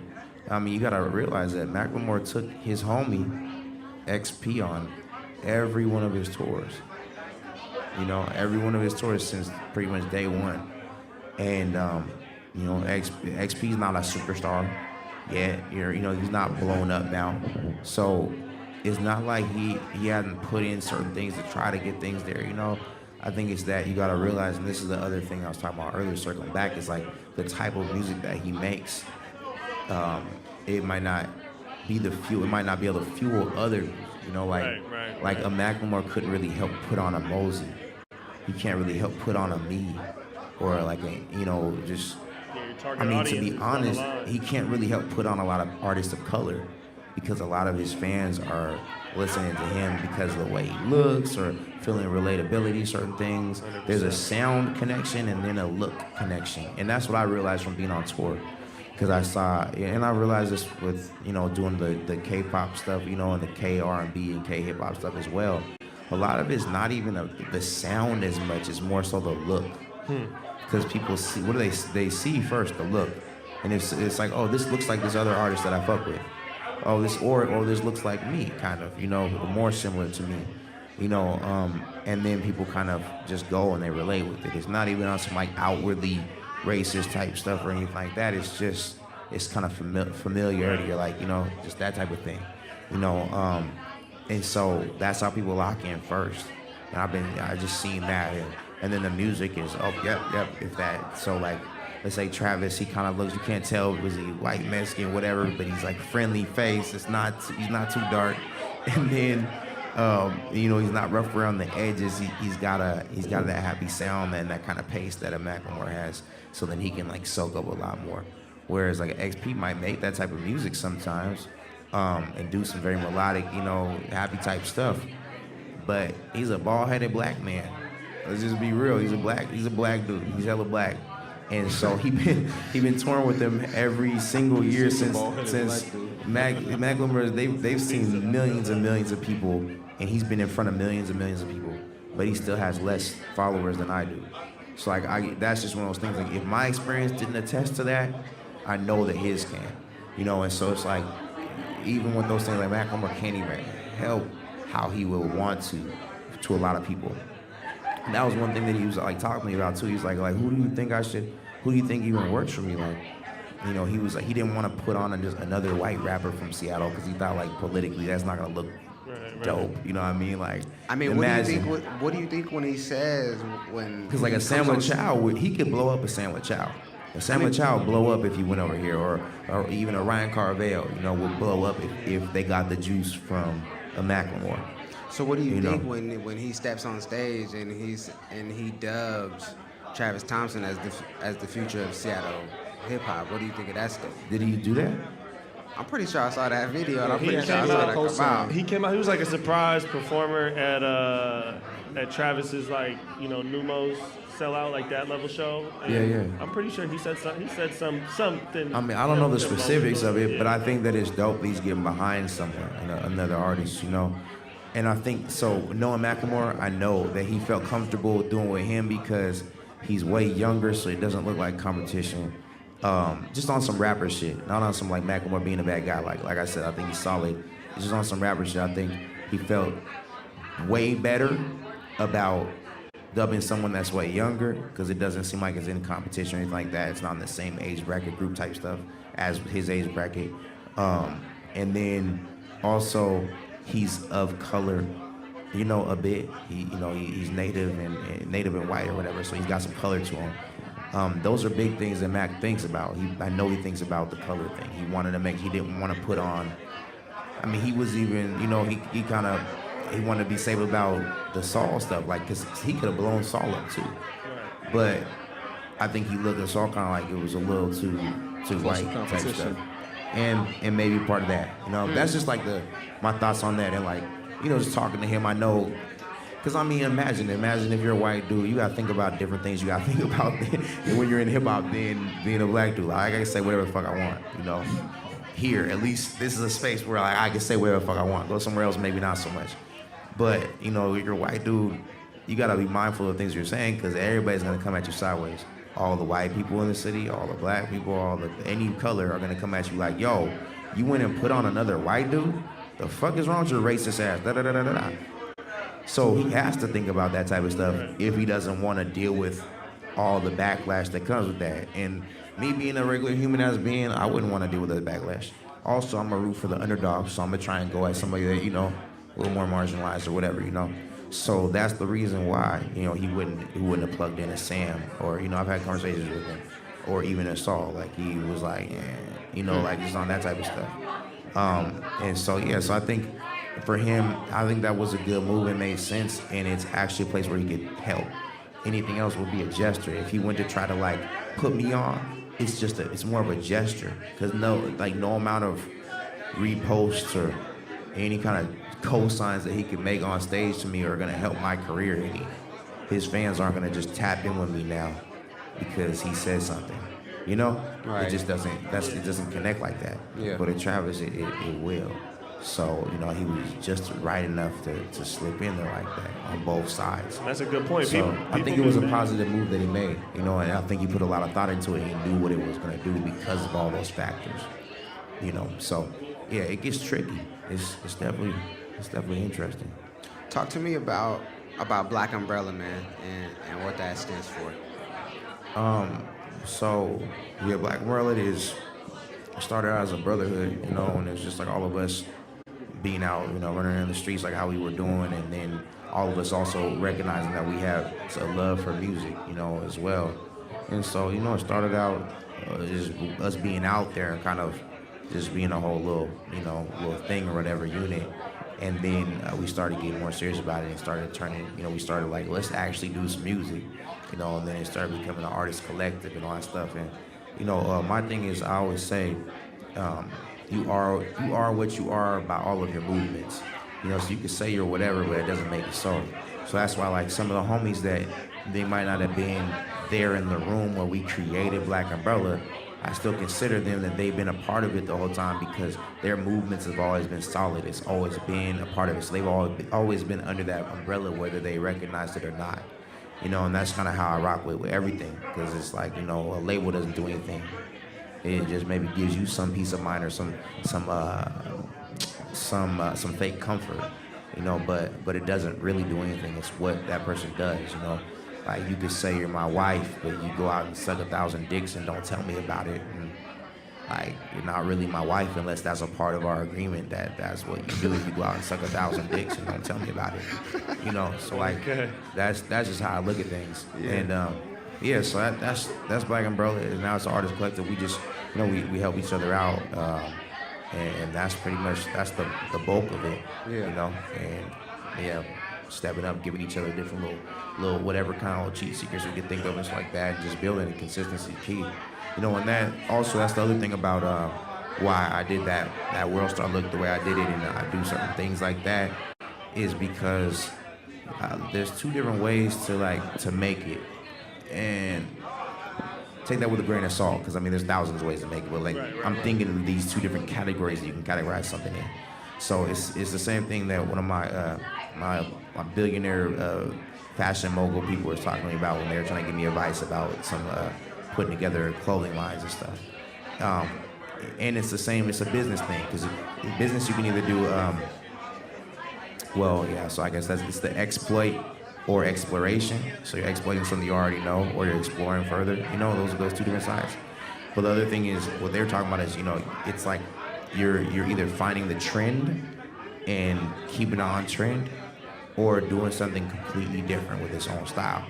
I mean, you gotta realize that Macklemore took his homie XP on every one of his tours. You know, every one of his tours since pretty much day one. And you know, XP's not a superstar yet. You know, he's not blown up now. So it's not like he hadn't put in certain things to try to get things there, you know. I think it's that you gotta realize, and this is the other thing I was talking about earlier, circling back, is like the type of music that he makes. It might not be the fuel. It might not be able to fuel other, you know, like a Macklemore couldn't really help put on a Mosey. He can't really help put on a me, or like a, you know, just. I mean, to be honest, he can't really help put on a lot of artists of color, because a lot of his fans are listening to him because of the way he looks or feeling relatability, certain things. 100%. There's a sound connection and then a look connection. And that's what I realized from being on tour. Because I saw, and I realized this with, you know, doing the K-pop stuff, you know, and the K-R&B and K-hip-hop stuff as well. A lot of it's not even the sound as much, it's more so the look. Because people see, what do they see first? The look. And it's like, oh, this looks like this other artist that I fuck with. Oh, this looks like me, kind of, you know, more similar to me, you know, and then people kind of just go and they relate with it. It's not even on some like outwardly racist type stuff or anything like that. It's just, it's kind of familiarity, or like, you know, just that type of thing, you know, and so that's how people lock in first. And I just seen that, and then the music is, oh, yep, if that, so like, let's say Travis, he kind of looks, you can't tell, was he white, Mexican, whatever, but he's like friendly face. He's not too dark. And then, you know, he's not rough around the edges. He's got that happy sound and that kind of pace that a Macklemore has. So then he can like soak up a lot more. Whereas like XP might make that type of music sometimes, and do some very melodic, you know, happy type stuff. But he's a bald-headed black man. Let's just be real. He's a black dude. He's hella black. And so he been touring with them every single year since Macklemore. They've seen millions and millions of people, and he's been in front of millions and millions of people, but he still has less followers than I do. So like that's just one of those things. Like if my experience didn't attest to that, I know that his can, you know. And so it's like even with those things, like Macklemore can't even help how he will want to a lot of people. And that was one thing that he was like talking to me about too. He's like who do you think even works for me? Like, you know, he was like, he didn't want to put on just another white rapper from Seattle because he thought like politically that's not gonna look dope. You know what I mean? Like,
I mean, what do you think when he says when? Because
like a Sam LaChow, he could blow up a Sam LaChow. A Sam LaChow would blow up if he went over here, or even a Ryan Carvell, you know, would blow up if they got the juice from a Macklemore.
So what do you think when he steps on stage and he dubs Travis Thompson as the future of Seattle hip hop? What do you think of that stuff?
Did he do that?
I'm pretty sure I saw that video, and I'm pretty sure I saw that come out.
He came out. He was like a surprise performer at Travis's, like, you know, Numos sellout, like that level show. And
yeah.
I'm pretty sure he said something.
I mean, I don't know the specifics of it, but I think that it's dope. He's getting behind someone, another artist, you know. And I think so. Knowing Macklemore, I know that he felt comfortable doing with him because he's way younger, so it doesn't look like competition. Just on some rapper shit, not on some like Macklemore being a bad guy. Like I said, I think he's solid. It's just on some rapper shit. I think he felt way better about dubbing someone that's way younger because it doesn't seem like it's in competition or anything like that. It's not in the same age bracket group type stuff as his age bracket. And then also he's of color, you know, a bit. He's native and white or whatever, so he's got some color to him. Those are big things that Mac thinks about. I know he thinks about the color thing. He didn't want to put on, I mean, he was even, you know, he wanted to be safe about the Saul stuff, like, cause he could have blown Saul up too. But I think he looked at Saul kind of like it was a little too white type stuff. And maybe part of that, you know, that's just like my thoughts on that. And like, you know, just talking to him, I know, because I mean, imagine if you're a white dude, you gotta think about different things you gotta think about when you're in hip hop than being a black dude. Like, I can say whatever the fuck I want, you know. Here, at least this is a space where like, I can say whatever the fuck I want. Go somewhere else, maybe not so much. But, you know, you're a white dude, you gotta be mindful of things you're saying because everybody's gonna come at you sideways. All the white people in the city, all the black people, any color are gonna come at you like, yo, you went and put on another white dude? The fuck is wrong with your racist ass? Da da da da da da. So he has to think about that type of stuff if he doesn't want to deal with all the backlash that comes with that. And me being a regular human as being, I wouldn't want to deal with the backlash. Also, I'm a root for the underdog, so I'm gonna try and go at somebody that, you know, a little more marginalized or whatever, you know. So that's the reason why, you know, he wouldn't have plugged in a Sam, or, you know, I've had conversations with him, or even a Saul. Like he was like, you know, like just on that type of stuff. And so yeah, so I think for him, I think that was a good move. It made sense, and it's actually a place where he could help. Anything else would be a gesture. If he went to try to like put me on, it's more of a gesture, because no amount of reposts or any kind of cosigns that he could make on stage to me are gonna help my career any. His fans aren't gonna just tap in with me now because he said something, you know?
Right.
It just doesn't connect like that.
Yeah.
But at Travis, it will. So, you know, he was just right enough to slip in there like that on both sides.
That's a good point.
So I think it was a positive move that he made, you know, and I think he put a lot of thought into it. He knew what it was going to do because of all those factors, you know. So, yeah, it gets tricky. It's definitely interesting.
Talk to me about Black Umbrella, man, and what that stands for.
So, yeah, Black Umbrella started out as a brotherhood, you know, and it's just like all of us being out, you know, running in the streets like how we were doing, and then all of us also recognizing that we have a love for music, you know, as well. And so, you know, it started out just us being out there and kind of just being a whole little thing or whatever unit. And then we started getting more serious about it and started turning, you know, we started like, let's actually do some music, you know, and then it started becoming an artist collective and all that stuff. And, you know, my thing is, I always say, you are what you are by all of your movements. You know, so you can say you're whatever, but it doesn't make it so. So that's why, like, some of the homies that they might not have been there in the room where we created Black Umbrella, I still consider them that they've been a part of it the whole time because their movements have always been solid. It's always been a part of it. So they've always been under that umbrella, whether they recognize it or not. You know, and that's kind of how I rock with everything, because it's like, you know, a label doesn't do anything. It just maybe gives you some peace of mind or some fake comfort, you know, but it doesn't really do anything. It's what that person does, you know. Like, you could say you're my wife, but you go out and suck 1,000 dicks and don't tell me about it. And, like, you're not really my wife unless that's a part of our agreement that that's what you do if you go out and suck 1,000 dicks and don't tell me about it. You know, so like, that's just how I look at things. Yeah. And yeah, so that's Black Umbrella, and now it's an artist collective. We just, you know, we help each other out, and that's pretty much, that's the bulk of it. Yeah. You know, and yeah, stepping up, giving each other different little whatever kind of cheat secrets we could think of and stuff like that, and just building it. Consistency key. You know, and that's the other thing about why I did that World Star look the way I did it, and I do certain things like that, is because there's two different ways to make it, and take that with a grain of salt, because I mean there's thousands of ways to make it, but like I'm thinking of these two different categories that you can categorize something in. So it's the same thing that one of my billionaire fashion mogul people were talking to me about when they were trying to give me advice about some putting together clothing lines and stuff. And it's the same, it's a business thing, because in business you can either do, so I guess it's the exploit or exploration. So you're exploiting something you already know, or you're exploring further. You know, those two different sides. But the other thing is, what they're talking about is, you know, it's like you're either finding the trend and keeping it on trend, or doing something completely different with its own style.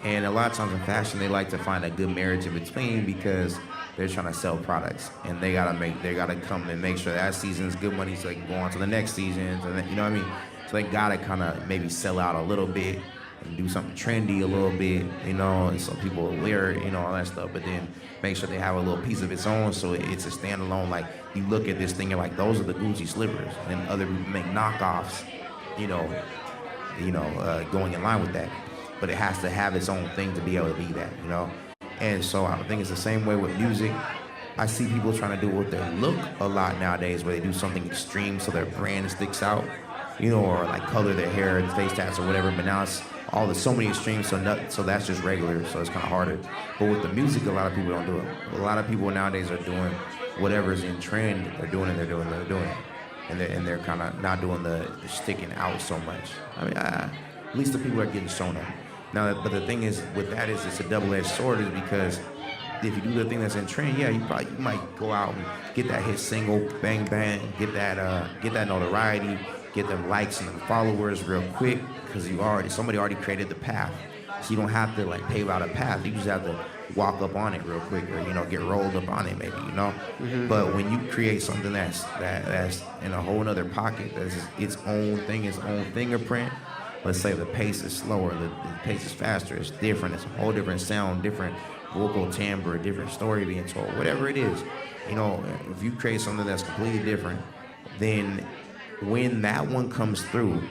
And a lot of times in fashion, they like to find a good marriage in between, because they're trying to sell products, and they gotta come and make sure that season's good money so they can go on to the next season. So you know what I mean? So they gotta kind of maybe sell out a little bit and do something trendy a little bit, you know, and so people will wear it, you know, all that stuff. But then make sure they have a little piece of its own, so it's a standalone. Like, you look at this thing and like, those are the Gucci slippers, and other people make knockoffs, you know, going in line with that. But it has to have its own thing to be able to be that, you know? And so I think it's the same way with music. I see people trying to do it with their look a lot nowadays, where they do something extreme so their brand sticks out, you know, or like color their hair and face tats or whatever. But now so many extremes, so that's just regular, so it's kind of harder. But with the music, a lot of people don't do it. A lot of people nowadays are doing whatever's in trend. They're doing it, and they're kind of not doing the sticking out so much. I mean, at least the people are getting shown up. Now, but the thing is, with that is it's a double-edged sword, is because if you do the thing that's in trend, yeah, you might go out and get that hit single, bang bang, get that notoriety, get them likes and them followers real quick, because somebody already created the path. So you don't have to like pave out a path. You just have to walk up on it real quick, or get rolled up on it maybe, Mm-hmm. But when you create something that's in a whole other pocket, that's its own thing, its own fingerprint. Let's say the pace is slower, the pace is faster, it's different, it's a whole different sound, different vocal timbre, different story being told, whatever it is. If you create something that's completely different, then when that one comes through,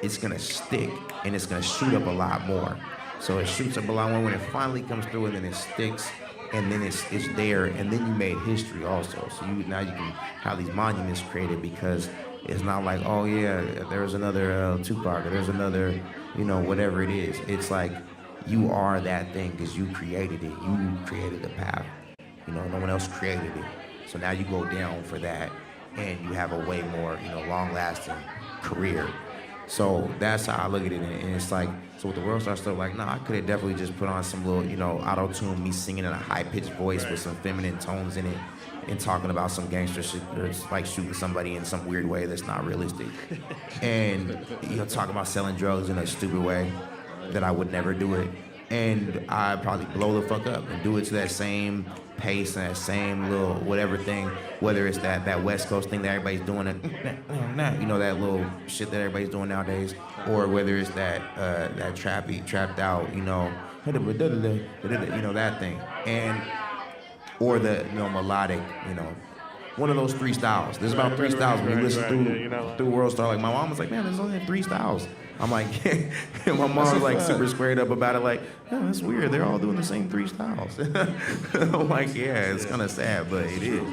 it's gonna stick and it's gonna shoot up a lot more. So it shoots up a lot more when it finally comes through, and then it sticks, and then it's there, and then you made history also. So now you can have these monuments created, because it's not like, oh yeah, there's another Tupac, or there's another, whatever it is. It's like you are that thing because you created it. You created the path. No one else created it. So now you go down for that, and you have a way more, long-lasting career. So that's how I look at it, and it's like, so with the world star stuff, like, I could have definitely just put on some little, auto-tune, me singing in a high-pitched voice with some feminine tones in it, and talking about some gangster shit, or it's like shooting somebody in some weird way that's not realistic, and talking about selling drugs in a stupid way that I would never do it, and I'd probably blow the fuck up and do it to that same pace and that same little whatever thing, whether it's that West Coast thing that everybody's doing, that little shit that everybody's doing nowadays, or whether it's that trapped out, that thing, and or the melodic, one of those three styles. There's about three styles when you listen through World Star. Like, my mom was like, man, there's only three styles. I'm like, and my mom was like super squared up about it, like, yeah, that's weird. They're all doing the same three styles. I'm like, yeah, it's kind of sad, but it is.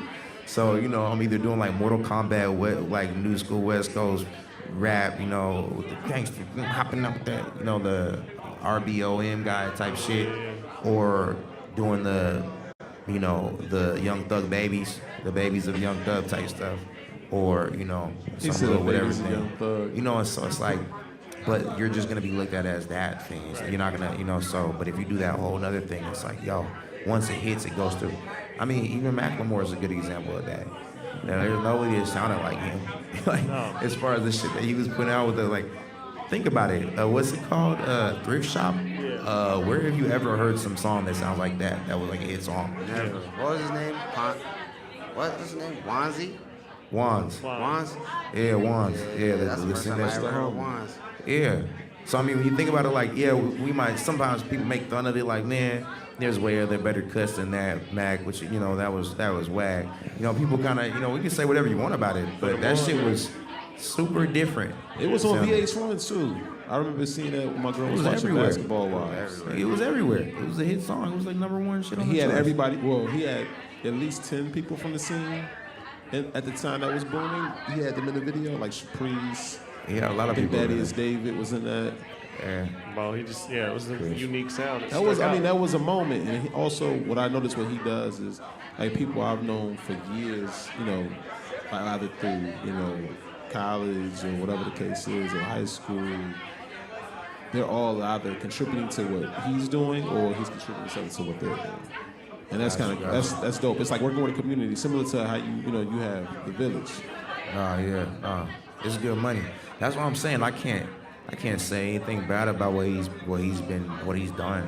So, I'm either doing like Mortal Kombat, like new school West Coast rap, with the gangster hopping up that, the RBOM guy type shit, or doing the Young Thug babies, the babies of Young Thug type stuff, or, some little whatever thing. So it's like, but you're just gonna be looked at as that thing. You're not gonna, but if you do that whole other thing, it's like, once it hits, it goes through. I mean, even Macklemore is a good example of that. There's nobody that sounded like him. As far as the shit that he was putting out with think about it. What's it called? Thrift Shop? Where have you ever heard some song that sounds like that? That was like a hit song.
Never. What was his name? What was his name? Wanzi?
Wands.
Wands?
Yeah, Wands. Yeah,
that's the first time I ever heard Wands.
Yeah. So I mean, when you think about it, like, yeah, we might sometimes people make fun of it, like, man, there's way other better cuts than that, Mac, which that was whack. People kind of we can say whatever you want about it, but that shit was super different.
It was on VH1 too. I remember seeing that when my girl was watching
everywhere.
Basketball Wives.
It was everywhere. It was a hit song. It was like #1 shit on the
He had
charts.
everybody. Well, he had at least 10 people from the scene. And at the time that was booming, he had them in the video, like Caprice.
Yeah, a lot of people.
That is David was in that.
Yeah.
Well, it was a unique sound.
That was a moment. And also, what I noticed what he does is, like, people I've known for years, either through, college or whatever the case is, or high school, they're all either contributing to what he's doing or he's contributing something to what they're doing. And that's kind of that's dope. It's like working with a community, similar to how you have the village.
It's good money. That's what I'm saying. I can't say anything bad about what he's done.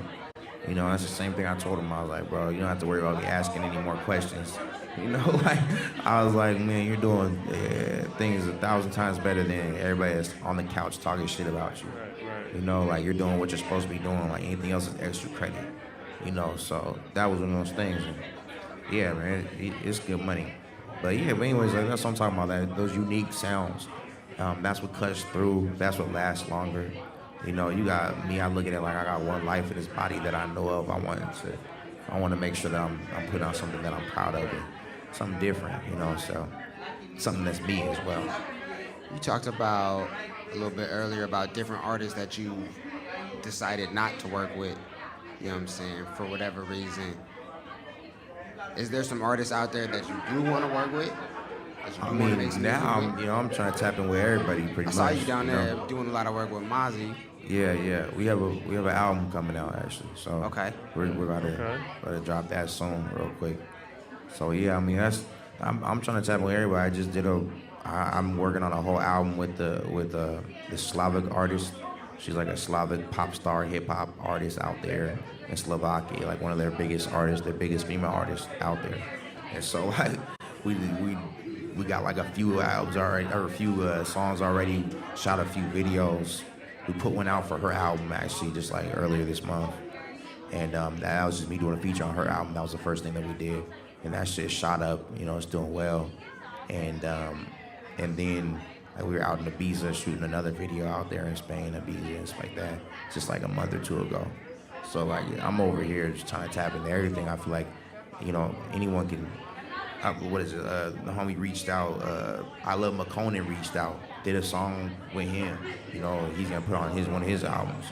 That's the same thing I told him. I was like, bro, you don't have to worry about me asking any more questions. Like, I was like, man, you're doing things 1,000 times better than everybody that's on the couch talking shit about you.
Right.
Like, you're doing what you're supposed to be doing. Like, anything else is extra credit. So that was one of those things. And yeah, man, it's good money. But yeah, but anyways, like, that's what I'm talking about. Those unique sounds. That's what cuts through. That's what lasts longer. You got me. I look at it like I got one life in this body that I know of. I want to make sure that I'm putting out something that I'm proud of, and something different. So something that's me as well.
You talked about a little bit earlier about different artists that you decided not to work with, you know what I'm saying, for whatever reason. Is there some artists out there that you do want to work with? That you
I
do wanna make
mean,
some
now
music with?
I'm trying to tap in with everybody pretty
I
much.
saw you down there
know?
doing a lot of work with Mozzie.
Yeah. We have an album coming out actually. So
Okay.
we're about to drop that soon real quick. So yeah, I mean I'm trying to tap in with everybody. I just I'm working on a whole album with the Slavic artist. She's like a Slavic pop star hip hop artist out there in Slovakia, like one of their biggest artists, their biggest female artist out there. And so like we got like a few albums already, or a few songs already, shot a few videos. We put one out for her album actually just like earlier this month. And that was just me doing a feature on her album. That was the first thing that we did. And that shit shot up, it's doing well. And then like, we were out in Ibiza shooting another video out there in Spain, Ibiza and stuff like that, just like a month or two ago. So like I'm over here just trying to tap into everything. I feel like, anyone can. The homie reached out. I Love McConan reached out, did a song with him. He's gonna put on one of his albums.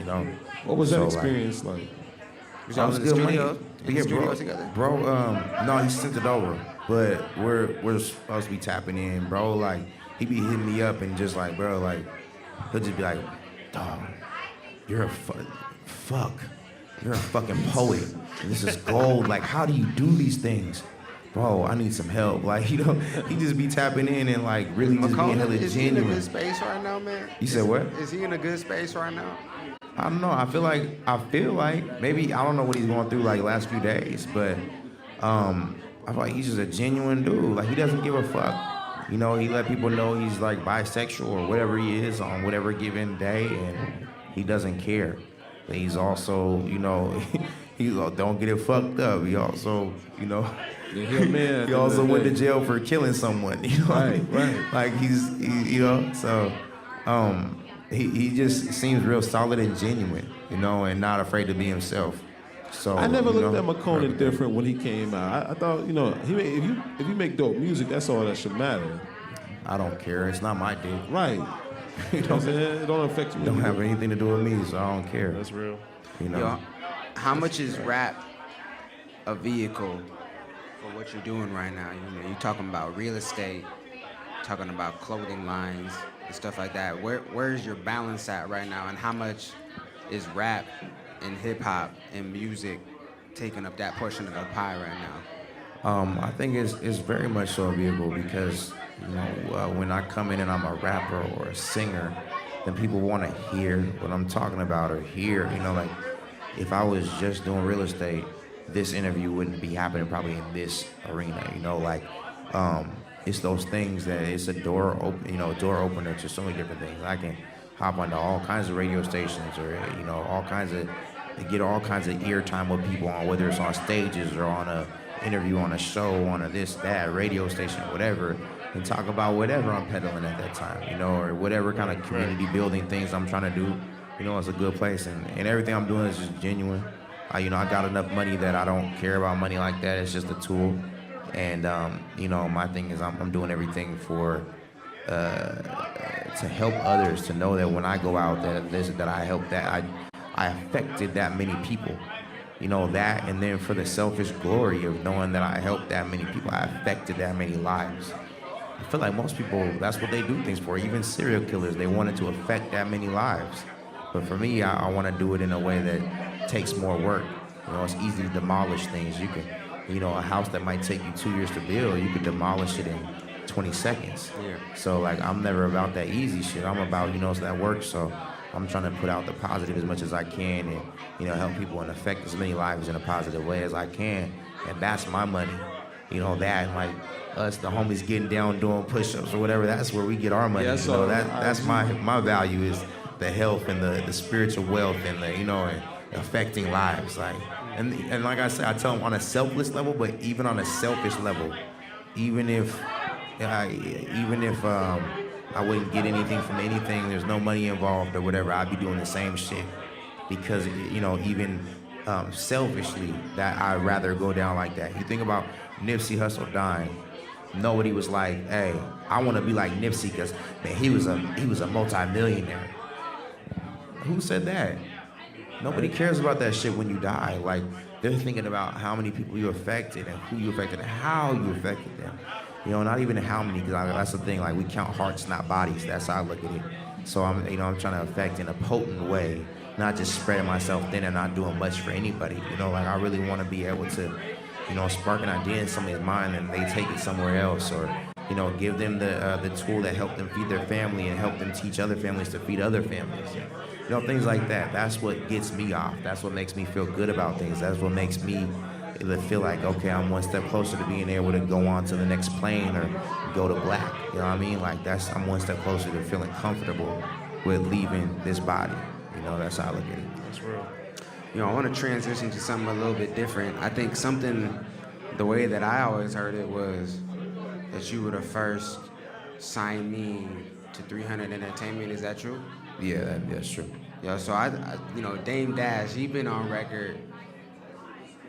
What was that
So,
experience like?
Was y'all in the studio? In the studio
bro,
together?
bro. No, he sent it over, but we're supposed to be tapping in, bro. Like he be hitting me up and just like, bro, like he'll just be like, dog, you're a you're a fucking poet. And this is gold. Like, how do you do these things? Bro, I need some help. Like, he just be tapping in and like really just being hella
Is he in a
genuine.
good space right now, man?
You said what?
Is he in a good space right now?
I don't know. I feel like maybe I don't know what he's going through like last few days, but I feel like he's just a genuine dude. Like he doesn't give a fuck. He let people know he's like bisexual or whatever he is on whatever given day, and he doesn't care. But he's also, he don't get it fucked up. He also, he also went to jail for killing someone.
Right.
Like so. He just seems real solid and genuine, and not afraid to be himself. So
I never looked at McConan different when he came out. I thought, if you make dope music, that's all that should matter.
I don't care. It's not my dick.
Right. You know what I'm saying? It don't affect me.
It don't have anything to do with me, so I don't care.
That's real.
Yo, how much is rap a vehicle for what you're doing right now? You're talking about real estate, talking about clothing lines and stuff like that. Where's your balance at right now, and how much is rap and hip hop and music taking up that portion of the pie right now?
I think it's very much so a vehicle because when I come in and I'm a rapper or a singer, then people want to hear what I'm talking about or hear. Like if I was just doing real estate, this interview wouldn't be happening probably in this arena. It's those things that it's a door opener to so many different things. I can hop onto all kinds of radio stations or get all kinds of ear time with people on, whether it's on stages or on a interview on a show, on a this, that, radio station, whatever, and talk about whatever I'm peddling at that time, or whatever kind of community building things I'm trying to do. It's a good place, and everything I'm doing is just genuine. I got enough money that I don't care about money like that. It's just a tool. And, my thing is I'm doing everything to help others, to know that when I go out that I helped, that I affected that many people. That, and then for the selfish glory of knowing that I helped that many people, I affected that many lives. I feel like most people, that's what they do things for. Even serial killers, they wanted to affect that many lives. But for me, I want to do it in a way that takes more work. It's easy to demolish things. You can, a house that might take you 2 years to build, you could demolish it in 20 seconds.
Yeah.
So like, I'm never about that easy shit. I'm about, it's that work. So I'm trying to put out the positive as much as I can and, help people and affect as many lives in a positive way as I can. And that's my money. That and like us, the homies getting down doing push-ups or whatever, that's where we get our money.
Yeah, so
that's my value is the health and the spiritual wealth and the, and affecting lives. Like, and like I said, I tell them on a selfless level, but even on a selfish level, even if I wouldn't get anything from anything, there's no money involved or whatever, I'd be doing the same shit. Because, even selfishly, that I'd rather go down like that. You think about Nipsey Hussle dying. Nobody was like, hey, I want to be like Nipsey because, man, he was a multi-millionaire. Who said that? Nobody cares about that shit when you die. Like, they're thinking about how many people you affected and who you affected and how you affected them. You know, not even how many, because that's the thing. Like, we count hearts, not bodies. That's how I look at it. So I'm trying to affect in a potent way, not just spreading myself thin and not doing much for anybody. You know, like, I really want to be able to, spark an idea in somebody's mind and they take it somewhere else, or give them the tool that help them feed their family and help them teach other families to feed other families. Things like that. That's what gets me off. That's what makes me feel good about things. That's what makes me feel like, okay, I'm one step closer to being able to go on to the next plane or go to black. You know what I mean? Like, I'm one step closer to feeling comfortable with leaving this body. That's how I look at it.
That's real.
I want to transition to something a little bit different. I think the way that I always heard it was that you were the first signee to 300 Entertainment. Is that true?
Yeah, that's true.
Yeah, so I Dame Dash, he been on record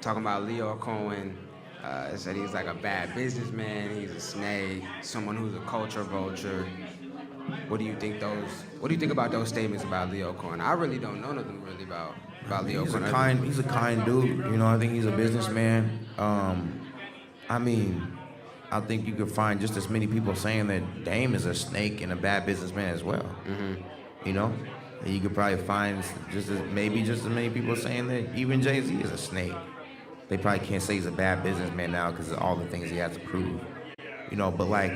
talking about Leo Cohen. Said he's like a bad businessman, he's a snake, someone who's a culture vulture. What do you think about those statements about Leo Cohen? I really don't know nothing really about Leo Cohen.
He's a kind dude. I think he's a businessman. I think you could find just as many people saying that Dame is a snake and a bad businessman as well. Mm-hmm. And you could probably find just as many people saying that even Jay-Z is a snake. They probably can't say he's a bad businessman now because of all the things he has to prove. But like,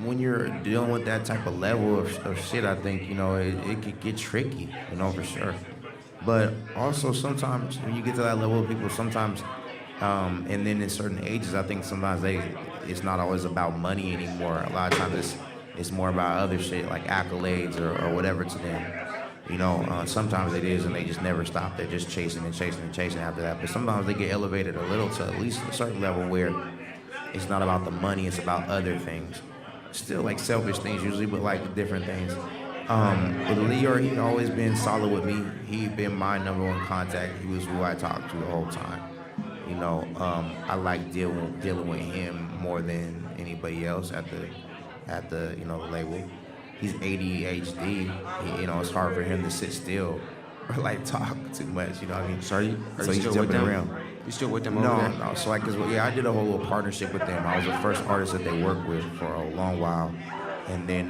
when you're dealing with that type of level of shit, I think, it could get tricky, for sure. But also sometimes when you get to that level of people, sometimes, and then in certain ages, I think sometimes it's not always about money anymore. A lot of times it's more about other shit like accolades or whatever to them. Sometimes it is, and they just never stop. They're just chasing and chasing and chasing after that. But sometimes they get elevated a little to at least a certain level where it's not about the money, it's about other things. Still like selfish things usually, but like different things. With Leo, he's always been solid with me. He's been my number one contact. He was who I talked to the whole time. I like dealing with him more than anybody else at the label. He's ADHD. It's hard for him to sit still or like talk too much. You know what I mean?
So
he's jumping around.
You still with them over there?
No. So I did a whole little partnership with them. I was the first artist that they worked with for a long while, and then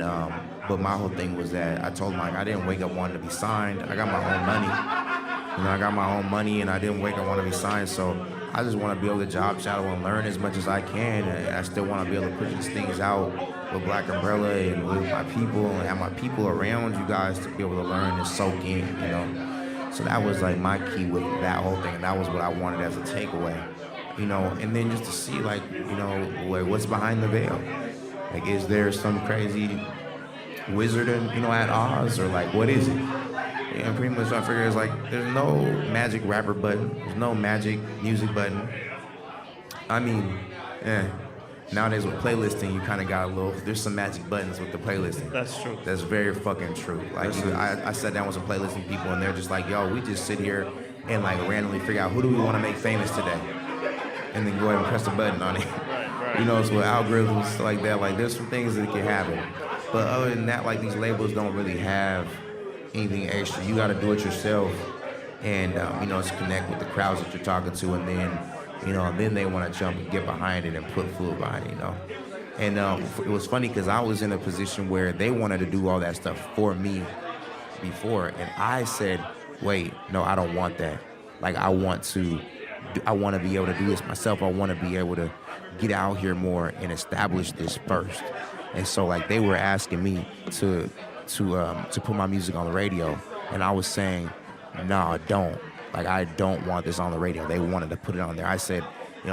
but my whole thing was that I told them I didn't wake up wanting to be signed. I got my own money. I got my own money, and I didn't wake up wanting to be signed. So I just want to be able to job shadow and learn as much as I can. And I still want to be able to put these things out with Black Umbrella and with my people and have my people around you guys to be able to learn and soak in, So that was like my key with that whole thing. And that was what I wanted as a takeaway, And then just to see like, what's behind the veil. Like, is there some crazy wizard, at Oz, or like, what is it? And pretty much I figure it's like, there's no magic rapper button. There's no magic music button. Nowadays with playlisting, you kind of got there's some magic buttons with the playlisting.
That's true.
That's very fucking true. Like, I sat down with some playlisting people and they're just like, yo, we just sit here and like randomly figure out who do we want to make famous today. And then go ahead and press the button on it.
Right.
So with algorithms like that, like there's some things that can happen. But other than that, like these labels don't really have anything extra. You got to do it yourself, and just connect with the crowds that you're talking to, and then, then they want to jump and get behind it and put fluid behind it, And it was funny because I was in a position where they wanted to do all that stuff for me before, and I said, wait, no, I don't want that. Like, I want to be able to do this myself. I want to be able to get out here more and establish this first. And so like they were asking me to put my music on the radio, and I was saying, no, don't. Like, I don't want this on the radio. They wanted to put it on there. I said,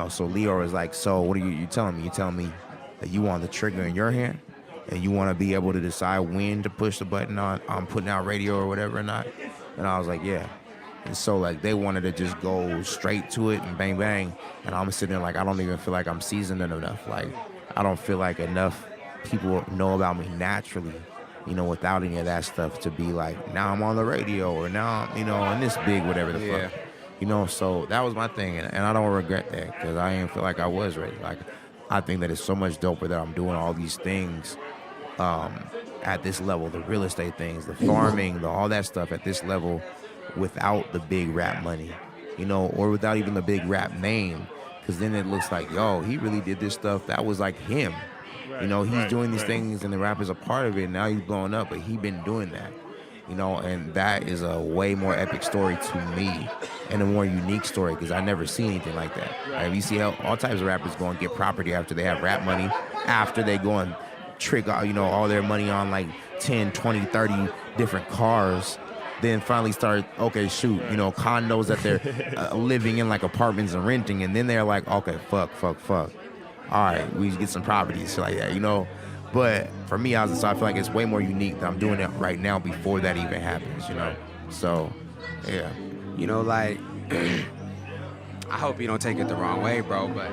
so Leo was like, so what are you telling me? You telling me that you want the trigger in your hand and you want to be able to decide when to push the button on putting out radio or whatever or not? And I was like, yeah. And so like they wanted to just go straight to it and bang, bang. And I'm sitting there like, I don't even feel like I'm seasoned enough. Like, I don't feel like enough people know about me naturally, without any of that stuff to be like, now I'm on the radio or now I'm, in this big whatever the fuck. So that was my thing. And I don't regret that because I didn't feel like I was ready. Like, I think that it's so much doper that I'm doing all these things at this level, the real estate things, the farming, all that stuff at this level, without the big rap money, you know, or without even the big rap name. Because then it looks like, yo, he really did this stuff. That was like him.
Right,
you know, he's
right,
doing these
right.
things and the rap is a part of it. Now he's blowing up, but he been doing that. You know, and that is a way more epic story to me and a more unique story because I never seen anything like that. Right. You see how all types of rappers go and get property after they have rap money, after they go and trick out, you know, all their money on like 10, 20, 30 different cars. Then finally start, okay, shoot, you know, condos that they're living in, like apartments and renting. And then they're like, okay, fuck. All right, we get some properties, shit like that, you know. But for me, I feel like it's way more unique that I'm doing it right now before that even happens, you know. So, yeah.
You know, like, I hope you don't take it the wrong way, bro, but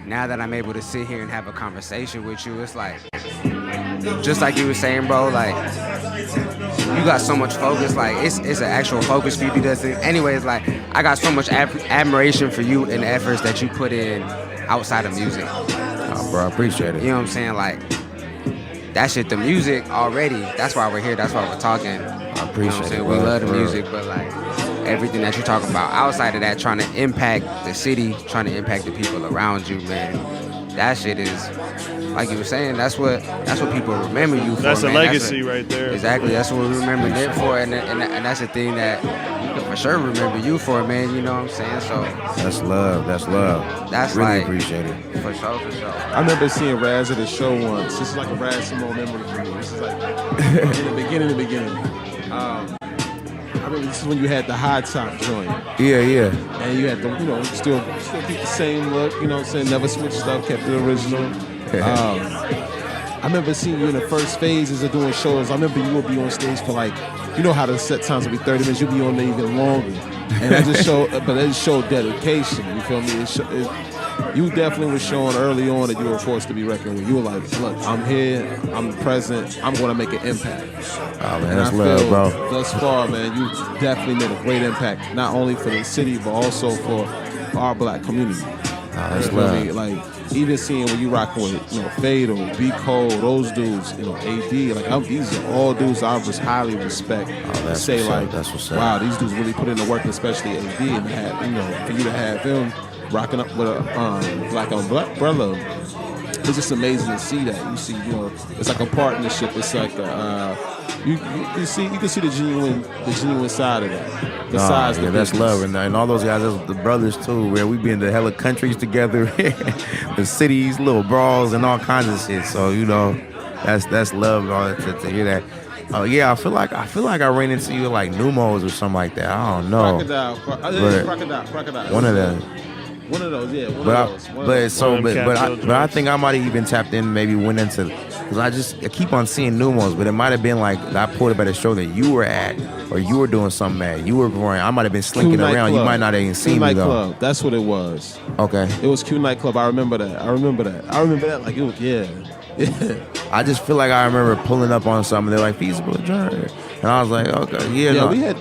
now that I'm able to sit here and have a conversation with you, it's like, just like you were saying, bro, like, you got so much focus, like, it's an actual focus for you to do this thing. Anyways, like, I got so much admiration for you and the efforts that you put in outside of music.
Oh, bro, I appreciate it.
You know what I'm saying? Like, that shit, the music already, that's why we're here, that's why we're talking.
I appreciate it.
We love the music, but like, everything that you're talking about outside of that, trying to impact the city, trying to impact the people around you, man, that shit is, like you were saying, that's what people remember you for.
That's
man.
a legacy right there.
Exactly, that's what we remember it for, and that's the thing that we can for sure remember you for, man. You know what I'm saying? So
that's love. That's really
like,
appreciate it.
For sure.
I remember seeing Raz at a show once. This is like a Raz Simone memory for me. This is like in the beginning. I remember this is when you had the high top joint.
Yeah.
And you had the, you know, still keep the same look, you know what I'm saying? Never switched stuff, kept it original. I remember seeing you in the first phases of doing shows. I remember you would be on stage for like, you know how the set times would be 30 minutes, you'd be on there even longer. And that just showed dedication, you feel me? You definitely was showing early on that you were a force to be reckoned with. You were like, look, I'm here, I'm present, I'm going to make an impact.
Oh, man, that's love, bro.
Thus far, man, you definitely made a great impact, not only for the city, but also for our black community.
That's love.
Like, even seeing when you rocking with, you know, Fatal, B. Cole, those dudes, you know, AD, like, these are all dudes I just highly respect.
That's
say,
what's
like,
up. That's what's up.
wow, these dudes really put in the work, especially AD, and have, you know, for you to have him rocking up with a black umbrella. It's just amazing to see that. You see, you know, it's like a partnership. It's like you can see the genuine side of that. Besides the
that's
business.
love, and all those guys, that's the brothers too. Man, we been to hella countries together, the cities, little brawls, and all kinds of shit. So you know, that's love and all that to hear that. Yeah, I feel like I ran into you like Numos or something like that. I don't know.
Crocodile.
One of them.
One of those, yeah.
But I think I might have even tapped in, maybe went into, because I keep on seeing Numos, but it might have been like I pulled up at a show that you were at, or you were doing something at. You were performing. I might have been slinking around. You might not have even seen me though.
Club. That's what it was.
Okay.
It was Q Nightclub. I remember that like it was, yeah.
I just feel like I remember pulling up on something. They're like feasible Germ, and I was like, okay, no.
We had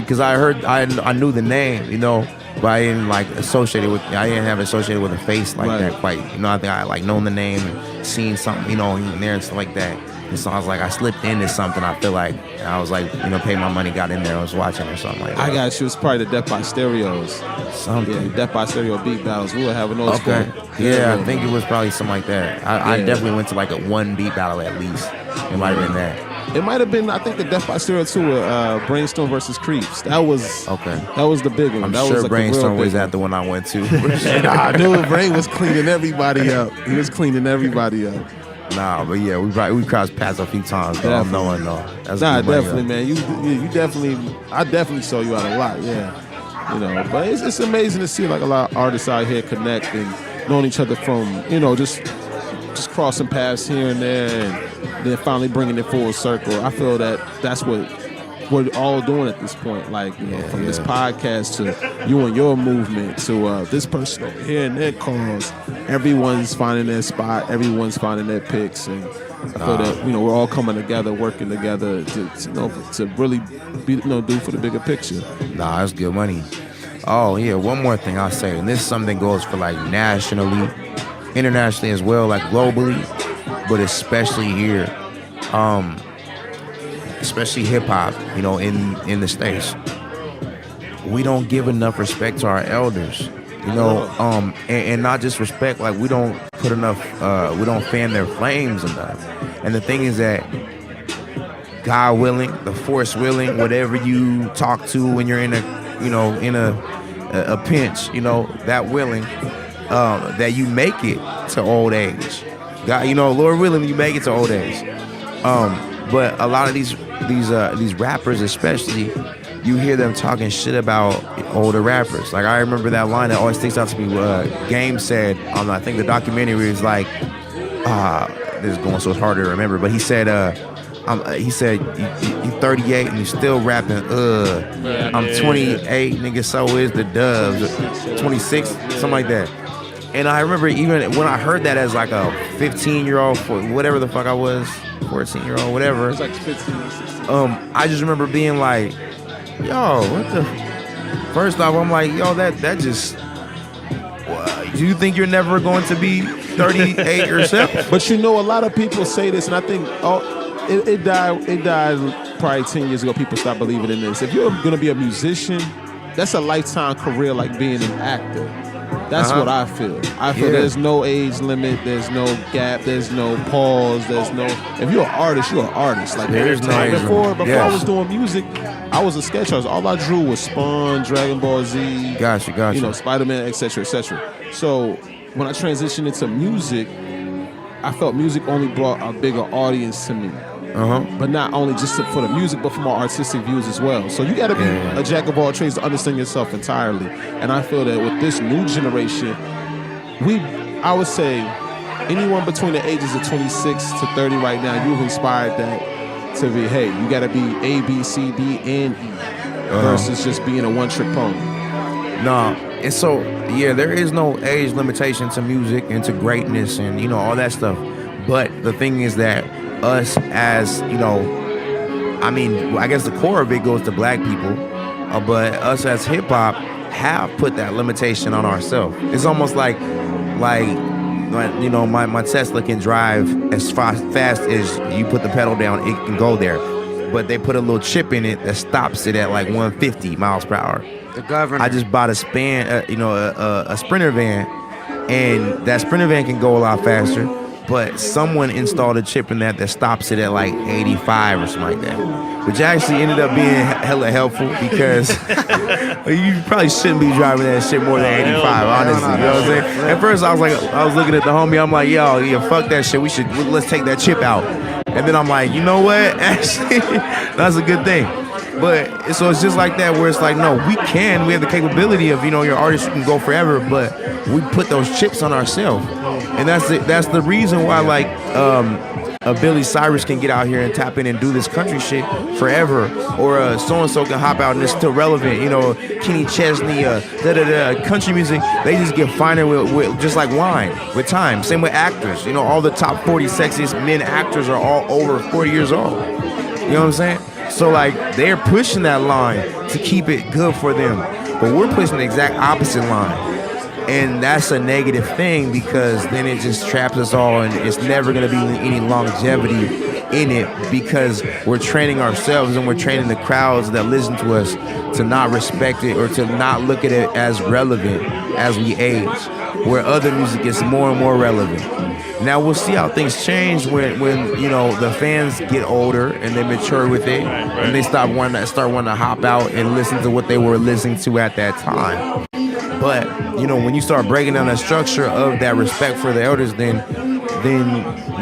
because I heard I knew the name, you know. But I didn't like associate it with. I didn't have it associated with a face like that quite. You know, I think I like known the name and seen something, you know, in there and stuff like that. And so I was like, I slipped into something. I feel like and I was like, you know, paid my money, got in there, I was watching or something like that.
I got you. It's probably the Death by Stereos.
Something.
Yeah, Death by Stereo beat battles. We were having those.
Okay. Yeah, I think it was probably something like that. I definitely went to like a one beat battle at least. It might have been that.
It might have been, I think, the Death by Stereo 2, Brainstorm versus Creeps. That was the big one.
I'm
that
sure
was like
Brainstorm was at the one I went to.
I knew Brain was cleaning everybody up. He was cleaning everybody up.
Nah, but yeah, we crossed paths a few times. Though. I'm knowing though. That's
definitely, man. You definitely, I definitely saw you out a lot. Yeah, you know. But it's amazing to see like a lot of artists out here connect and knowing each other from, you know, just crossing paths here and there, and then finally bringing it full circle. I feel that that's what we're all doing at this point. Like, you know, from this podcast to you and your movement to this person over here and their cause. Everyone's finding their spot. Everyone's finding their picks, and I feel that, you know, we're all coming together, working together to really be, you know, do for the bigger picture.
Nah, that's good money. Oh yeah, one more thing I'll say, and this is something that goes for like nationally, internationally as well, like globally, but especially here, especially hip hop, you know, in the States. we don't give enough respect to our elders. You know, and not just respect, like we don't put enough, we don't fan their flames enough. And the thing is that God willing, the force willing, whatever you talk to when you're in a pinch, you know, that willing, that you make it to old age. God, you know, Lord willing, you make it to old age. But a lot of these rappers, especially, you hear them talking shit about older rappers. Like I remember that line that always sticks out to me. Game said on I think the documentary is like, this is going so it's hard to remember, but he said you're 38 and you're still rapping. I'm 28, nigga. So is the Dubs. 26, something like that. And I remember even when I heard that as like a 15-year-old, whatever the fuck I was, 14-year-old, whatever. It was like 15 or 16. I just remember being like, yo, what the? First off, I'm like, yo, that just. Do you think you're never going to be 38 yourself?
But you know, a lot of people say this, and I think it died probably 10 years ago. People stopped believing in this. If you're gonna be a musician, that's a lifetime career, like being an actor. That's what I feel. I feel there's no age limit, there's no gap, there's no pause, there's no. If you're an artist, you're an artist. Like
there is no age
before I was doing music, I was a sketch artist. All I drew was Spawn, Dragon Ball Z,
Gotcha.
you know, Spider-Man, etc., etc. So when I transitioned into music, I felt music only brought a bigger audience to me. But not only just for the music, but for my artistic views as well. So you got to be a jack of all trades to understand yourself entirely. And I feel that with this new generation, I would say anyone between the ages of 26 to 30 right now, you've inspired that to be, hey, you got to be A, B, C, D, and E versus just being a one-trick pony.
No, and so, there is no age limitation to music and to greatness and, you know, all that stuff. But the thing is that us as, you know, I mean, I guess the core of it goes to black people, but us as hip hop have put that limitation on ourselves. It's almost like, you know, my Tesla can drive as fast as you put the pedal down, it can go there. But they put a little chip in it that stops it at like 150 miles per hour.
The governor.
I just bought a Sprinter van, and that Sprinter van can go a lot faster. But someone installed a chip in that stops it at like 85 or something like that, which actually ended up being hella helpful because you probably shouldn't be driving that shit more than 85, honestly. You know what I'm saying? At first, I was looking at the homie. I'm like, yo, fuck that shit. Let's take that chip out. And then I'm like, you know what? Actually, that's a good thing. But so it's just like that, where it's like, no, we have the capability of, you know, your artist can go forever, but we put those chips on ourselves. And that's the reason why, like, a Billy Cyrus can get out here and tap in and do this country shit forever, or so-and-so can hop out and it's still relevant. You know, Kenny Chesney, country music, they just get finer with just like wine with time. Same with actors. You know, all the top 40 sexiest men actors are all over 40 years old. You know what I'm saying? So, like, they're pushing that line to keep it good for them. But we're pushing the exact opposite line. And that's a negative thing, because then it just traps us all, and it's never going to be any longevity in it, because we're training ourselves and we're training the crowds that listen to us to not respect it or to not look at it as relevant as we age, where other music is more and more relevant. Now we'll see how things change when you know, the fans get older and they mature with it, and they start wanting to hop out and listen to what they were listening to at that time. But, you know, when you start breaking down the structure of that respect for the elders, then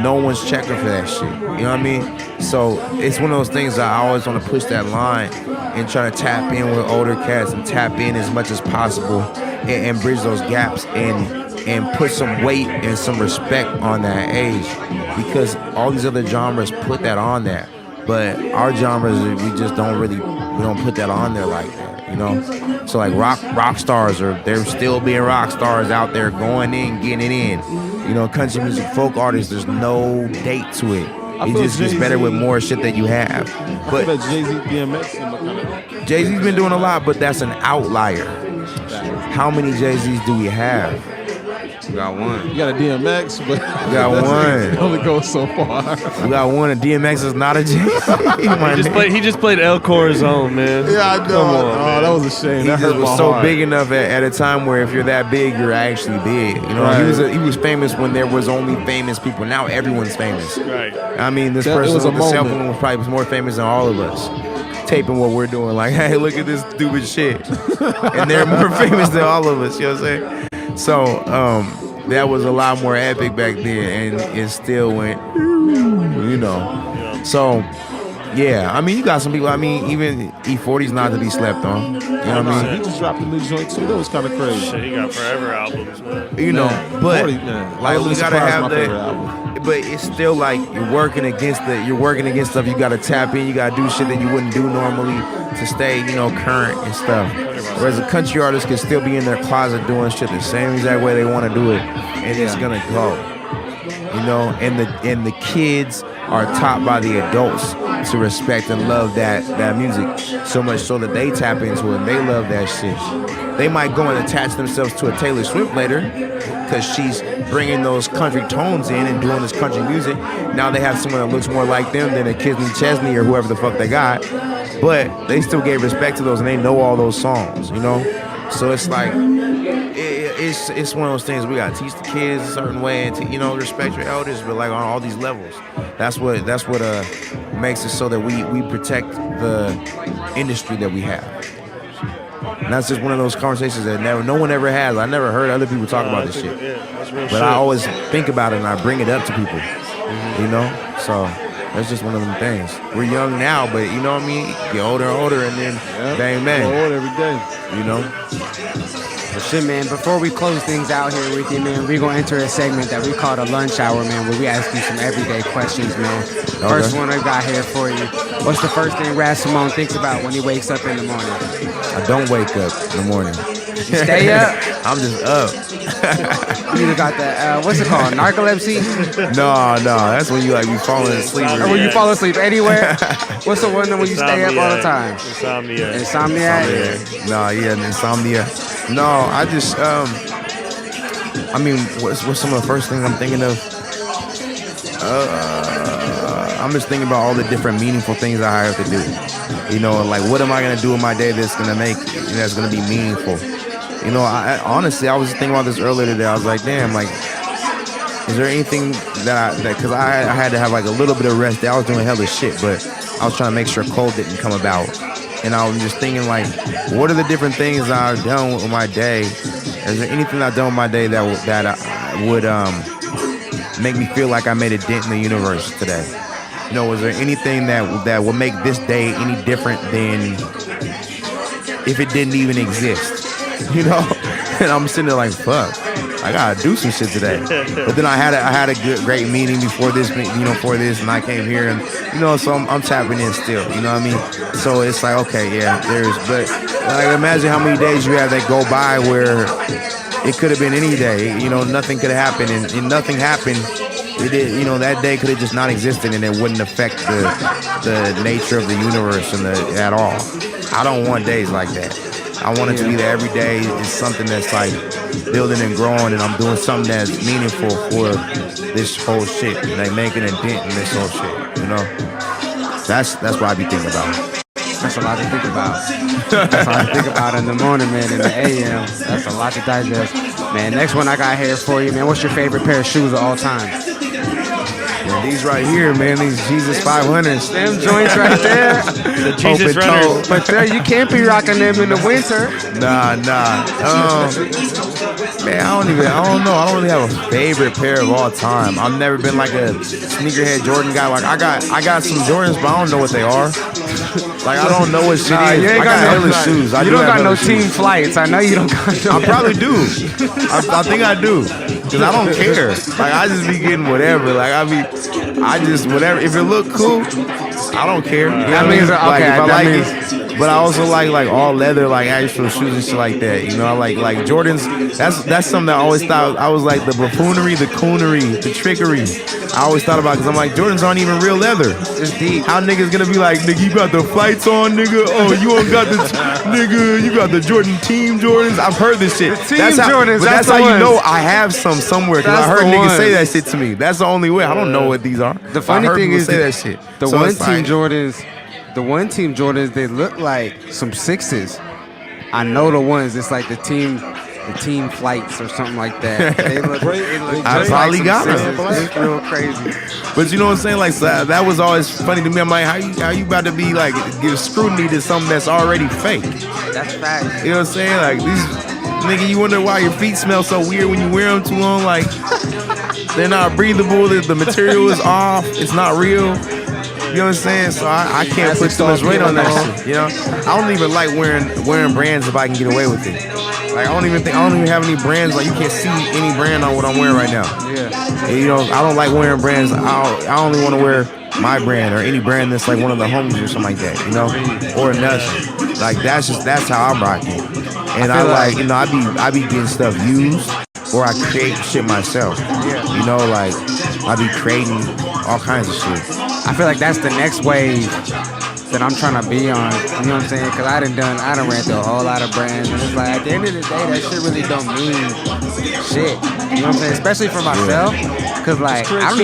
no one's checking for that shit. You know what I mean? So it's one of those things that I always want to push that line and try to tap in with older cats and tap in as much as possible and bridge those gaps and put some weight and some respect on that age, because all these other genres put that on there. But our genres, we don't put that on there like that. You know, so like rock stars they're still being rock stars out there, going in, getting it in. You know, country music, folk artists, there's no date to it. It just gets better with more shit that you have. But
Jay-Z, DMX,
Jay-Z's been doing a lot, but that's an outlier. How many Jay-Z's do we have?
We got one.
You got a DMX, but
We got one.
it only goes so far.
We got one. And DMX is not a G.
He just played El Corazon, man.
Yeah, I know.
Come on, man.
That was a shame.
He
That
just
hurt
was
my
so
heart.
big enough at a time where if you're that big, you're actually big. You know,
Right.
he was famous when there was only famous people. Now everyone's famous.
Right.
I mean, this
It
person
was a
with the cell
moment.
phone was probably more famous than all of us. Taping what we're doing, like, hey, look at this stupid shit, and they're more famous than all of us. You know what I'm saying? So that was a lot more epic back then, and it still went, you know. So yeah, I mean, you got some people. I mean, even E40's not to be slept on. You know what I mean?
He just dropped a new joint too. That was kind of crazy.
Shit, he got forever albums, man.
You know, but
40, man.
like
Always
we gotta
surprised
have
my favorite
that.
album.
But it's still like you're working against stuff. You gotta tap in. You gotta do shit that you wouldn't do normally to stay, you know, current and stuff. Whereas a country artist can still be in their closet doing shit the same exact way they want to do it, and it's gonna go. You know, and the kids are taught by the adults to respect and love that music so much so that they tap into it and they love that shit. They might go and attach themselves to a Taylor Swift later because she's bringing those country tones in and doing this country music. Now they have someone that looks more like them than a Kisney Chesney or whoever the fuck they got, but they still gave respect to those and they know all those songs, you know? So it's like, it's one of those things we gotta teach the kids a certain way and to, you know, respect your elders, but like on all these levels. That's what makes it so that we protect the industry that we have. And that's just one of those conversations that no one ever has. I never heard other people talk about this shit.
Yeah, that's real
But
shit.
I always think about it and I bring it up to people. You know? So that's just one of them things. We're young now, but you know what I mean? Get older and older and then bang bang.
Forward every day.
You know?
Well, shit, man, before we close things out here with you, man, we're going to enter a segment that we call the lunch hour, man, where we ask you some everyday questions, man. First one I got here for you. What's the first thing Raz Simone thinks about when he wakes up in the morning?
I don't wake up in the morning.
You stay up?
I'm just up.
You either got the, what's it called, narcolepsy?
No, that's when you like be falling asleep.
Or when you fall asleep anywhere? What's the one when you stay up all the time?
Insomnia.
Insomniac?
Insomnia. No, I just, I mean, what's some of the first things I'm thinking of? I'm just thinking about all the different meaningful things I have to do. You know, like what am I gonna do in my day that's gonna be meaningful? You know, I honestly, I was thinking about this earlier today. I was like, damn, like, is there anything because I had to have like a little bit of rest. I was doing hella shit, but I was trying to make sure cold didn't come about. And I was just thinking, like, what are the different things I've done with my day? Is there anything I've done with my day that would make me feel like I made a dent in the universe today? You know, was there anything that would make this day any different than if it didn't even exist? You know? And I'm sitting there like, fuck, I gotta do some shit today. But then I had a great meeting before this, and I came here, and you know, so I'm tapping in still. You know what I mean? So it's like, okay, yeah, but like imagine how many days you have that go by where it could have been any day. You know, nothing could have happened, and nothing happened. It did, you know, that day could have just not existed, and it wouldn't affect the nature of the universe at all. I don't want days like that. I want it to be that every day is something that's like building and growing, and I'm doing something that's meaningful for this whole shit, like making a dent in this whole shit. You know, that's what I be thinking about.
That's a lot to think about. That's a lot to think about in the morning, man, in the AM. That's a lot to digest. Man, next one I got here for you, man. What's your favorite pair of shoes of all time?
Yeah, these right here, man, these Jesus 500s.
Them joints right there.
The Jesus
Open
Runners.
But you can't be rocking them in the winter.
Nah. Man, I don't know. I don't really have a favorite pair of all time. I've never been like a sneakerhead Jordan guy. Like I got some Jordans, but I don't know what they are. Like I don't know what shit is.
You ain't
I got
no
hella shoes.
You don't got no team flights. I know you don't got no.
I probably do. I think I do. Cause I don't care. Like I just be getting whatever. Like I just whatever. If it look cool, I don't care. You know
That
what I
means
mean? Like if I
that
like
means.
it. But I also like all leather, like actual shoes and shit like that. You know, I like Jordans. That's something I always thought. I was like the buffoonery, the coonery, the trickery. I always thought about it because I'm like, Jordans aren't even real leather.
It's deep.
How niggas gonna be like, nigga, you got the flights on, nigga? Oh, you don't got the, nigga, you got the Jordan team Jordans? I've heard this shit.
Team Jordans,
but that's
the
how you
ones.
know I have some somewhere because I
That's
heard
the
niggas say
ones.
that shit to me. That's the only way. I don't know what these are.
The funny
I heard
thing
people
is
say that shit.
The
So
one
it's
team
like,
Jordans, they look like some sixes. I know the ones. It's like the team flights or something like that. They look
I
just
probably
like
got
some
them.
sixes. It's real crazy.
But you know what I'm saying? Like so that was always funny to me. I'm like, how you about to be like give scrutiny to something that's already fake?
That's facts.
You know what I'm saying? Like these nigga, you wonder why your feet smell so weird when you wear them too long. Like they're not breathable. The material is off. It's not real. You know what I'm saying? So I can't put too much weight on that shit. You know, I don't even like wearing brands if I can get away with it. Like I don't even have any brands. Like you can't see any brand on what I'm wearing right now.
Yeah.
And, you know, I don't like wearing brands. I only want to wear my brand or any brand that's like one of the homies or something like that. You know, or nothing. Like that's how I'm rocking. And I like, you know, I be getting stuff used or I create shit myself.
Yeah.
You know, like I be creating all kinds of shit.
I feel like that's the next wave that I'm trying to be on. You know what I'm saying? Because I done ran through a whole lot of brands, and it's like at the end of the day, that shit really don't mean shit. You know what I'm saying? Especially for myself, because like I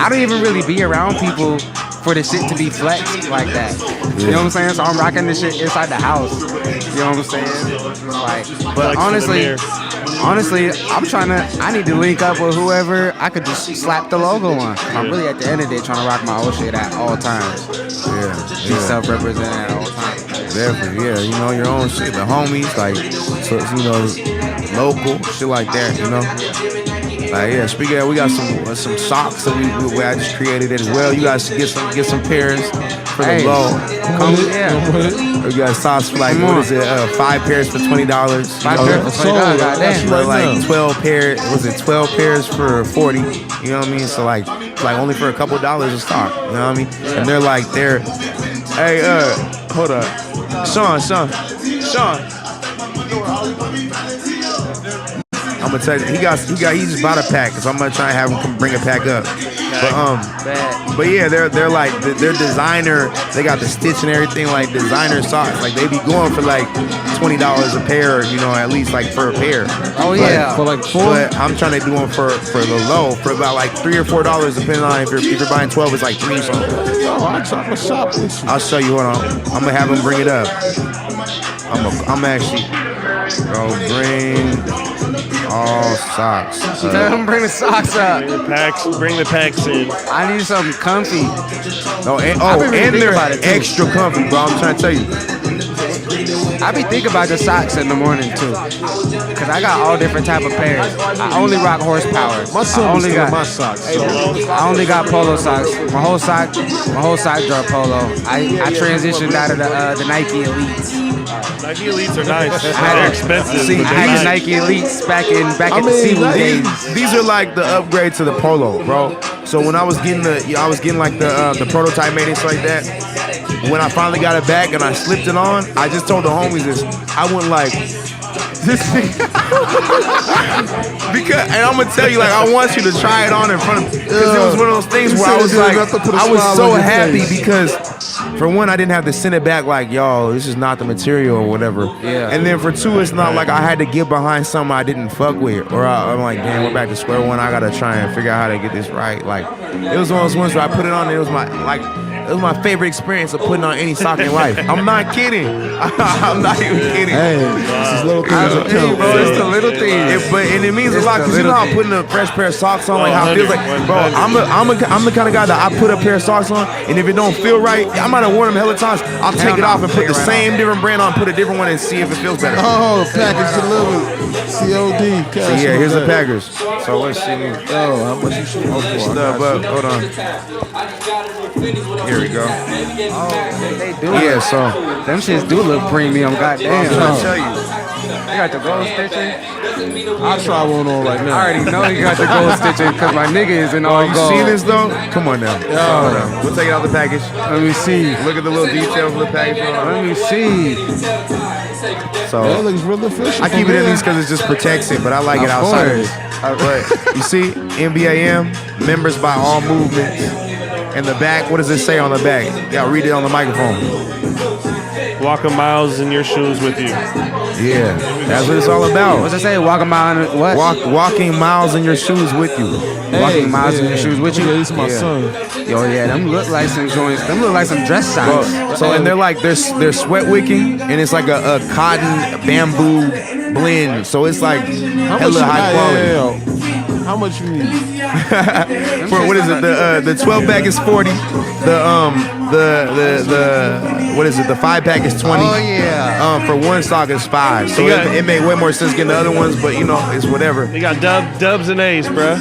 don't even really be around people for the shit to be flexed like that. You know what I'm saying? So I'm rocking this shit inside the house. You know what I'm saying? Like, but honestly, I need to link up with whoever I could just slap the logo on. I'm really at the end of the day trying to rock my old shit at all times. Be self-represented at all times.
Definitely, yeah. You know, your own shit, the homies, like, so, you know, local, shit like that, you know? Like, yeah, speaking of that, we got some socks that we I just created as well. You guys should get some pairs for the low. We got socks for like, what is it, 5 pairs for $20.
5 pairs for $20, goddamn.
Like 12 pairs, was it 12 pairs for 40? You know what I mean? So like only for a couple dollars a stock, you know what I mean? And they're, hey, hold up. Sean. I'm gonna tell you, he just bought a pack, so I'm gonna try and have him come bring a pack up. But yeah, they're designer. They got the stitch and everything, like designer socks. Like they be going for like $20 a pair, you know, at least like for a pair.
Oh yeah,
for like 4.
But I'm trying to do them for the low, for about like $3 or $4, depending on if you're buying 12, it's like $3 or something.
Oh, I'm gonna shop with you.
I'll show you. Hold on, I'm gonna have him bring it up. I'm actually bring all socks.
Tell them bring the socks up.
Bring the packs in.
I need something comfy.
And they're extra comfy, bro. I'm trying to tell you.
I be thinking about the socks in the morning too, cause I got all different type of pairs. I only rock horsepower.
My son only got my socks. So.
I only got polo socks. My whole sock drawer polo. I transitioned out of the Nike Elites.
Nike Elites are nice. They're expensive.
See,
I had the Nike Elites back in the Seawood days.
These are like the upgrade to the polo, bro. So when I was getting like the prototype made and stuff like that. When I finally got it back and I slipped it on, I just told the homies this. I went like this because, and I'm gonna tell you, like, I want you to try it on in front of, because it was one of those things where I was like, I was so happy because, for one, I didn't have to send it back like, yo, this is not the material or whatever.
Yeah.
And then for 2, it's not like I had to get behind something I didn't fuck with, or I'm like, damn, we're back to square one. I gotta try and figure out how to get this right. Like, it was one of those ones where I put it on and it was my favorite experience of putting on any sock in life. I'm not kidding. I'm not even kidding.
Hey, this is little things that count.
Bro, it's the little things.
And it means a lot because you know how putting a fresh pair of socks on, like how it feels like, bro. I'm the kind of guy that I put a pair of socks on, and if it don't feel right, I might have worn them hella times. I'll take it off and put the same different brand on, put a different one, and see if it feels better.
Oh, package delivered. COD.
So yeah, here's the packers. So let's see.
Oh, how much you should hope for?
Stuff up. Hold on. Here we go.
Oh, they do.
Yeah, so
Them shits do look premium. Goddamn.
I'm trying to tell you.
You got the gold stitching.
I'll try one on right now.
I already know you got the gold stitching because my nigga is in all
You
gold.
see this though? Come on now. Hold on. We'll take it out the package.
Let me see.
Look at the little details of the package.
Let me see.
So
That looks really official.
I keep it at least because it just protects it, but I like it outside of it. But you see, NBAM, members by all movements. And the back, what does it say on the back? Yeah, read it on the microphone.
Walking miles in your shoes with you.
Yeah, that's what it's all about.
What's it say? Walking miles, what?
Walking miles in your shoes with you.
Walking miles in your shoes with you.
Yeah, this is my son.
Yo, yeah, them look like some joints. Them look like some dress socks.
So and they're like they're sweat wicking, and it's like a cotton bamboo blend. So it's like hella high quality.
How much you need?
For what is it? The 12 pack is 40. The what is it? The 5 pack is 20.
Oh yeah.
For one sock is 5. So it made way more sense getting the other ones, but you know it's whatever.
They got dubs and A's, bruh.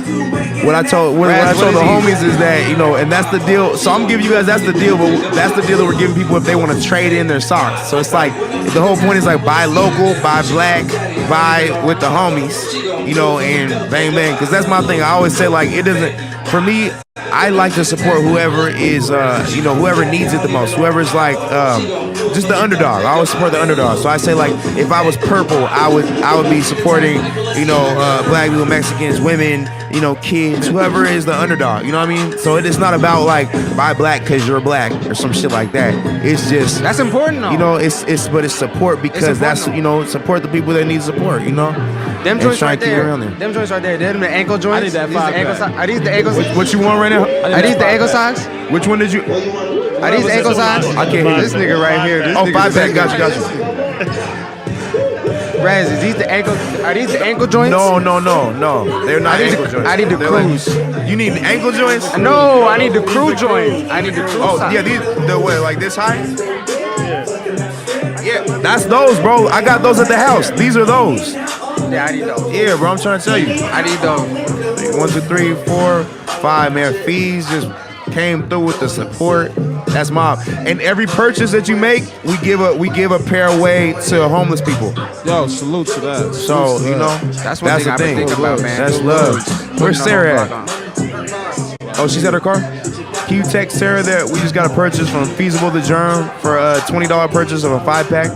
What I told the homies is that, you know, and that's the deal. So I'm giving you guys that's the deal, but that's the deal that we're giving people if they want to trade in their socks. So it's like the whole point is like buy local, buy black, buy with the homies, you know, and bang bang. Because that's my thing. I always say like it doesn't. For me, I like to support whoever is, you know, whoever needs it the most. Whoever's like just the underdog. I always support the underdog. So I say like if I was purple, I would be supporting, you know, black people, Mexicans, women, you know, kids, whoever is the underdog. You know what I mean? So it's not about like buy black because you're black or some shit like that. It's just
that's important though.
You know, it's support because that's, you know, support the people that need support. You know.
Them joints right there. Them joints right there. Them the ankle joints.
I need that 5
Are these the ankle socks?
What you want right now?
Are these the ankle socks?
Which one did you?
Are these ankle socks?
I can't hear
this nigga right here. This
5 pack. Got you.
Raz, is these the ankle? Are these the ankle joints?
No. They're not ankle joints.
I need the cruise.
You need ankle joints?
No, I need the crew joints. I need the crew.
Oh
socks.
yeah, these the way like this high? Yeah, that's those, bro. I got those at the house. These are those.
Yeah, I need those.
Yeah, bro. I'm trying to tell you.
I need those.
1, 2, 3, 4, 5. Man, Feez just came through with the support. That's mob. And every purchase that you make, we give a pair away to homeless people.
Yo, salute to that.
So you know,
That's one thing I've been thinking about, man.
That's love. Where's Sarah at? Oh, she's at her car? Can you text Sarah that we just got a purchase from Feasible to Germ for a $20 purchase of a 5-pack?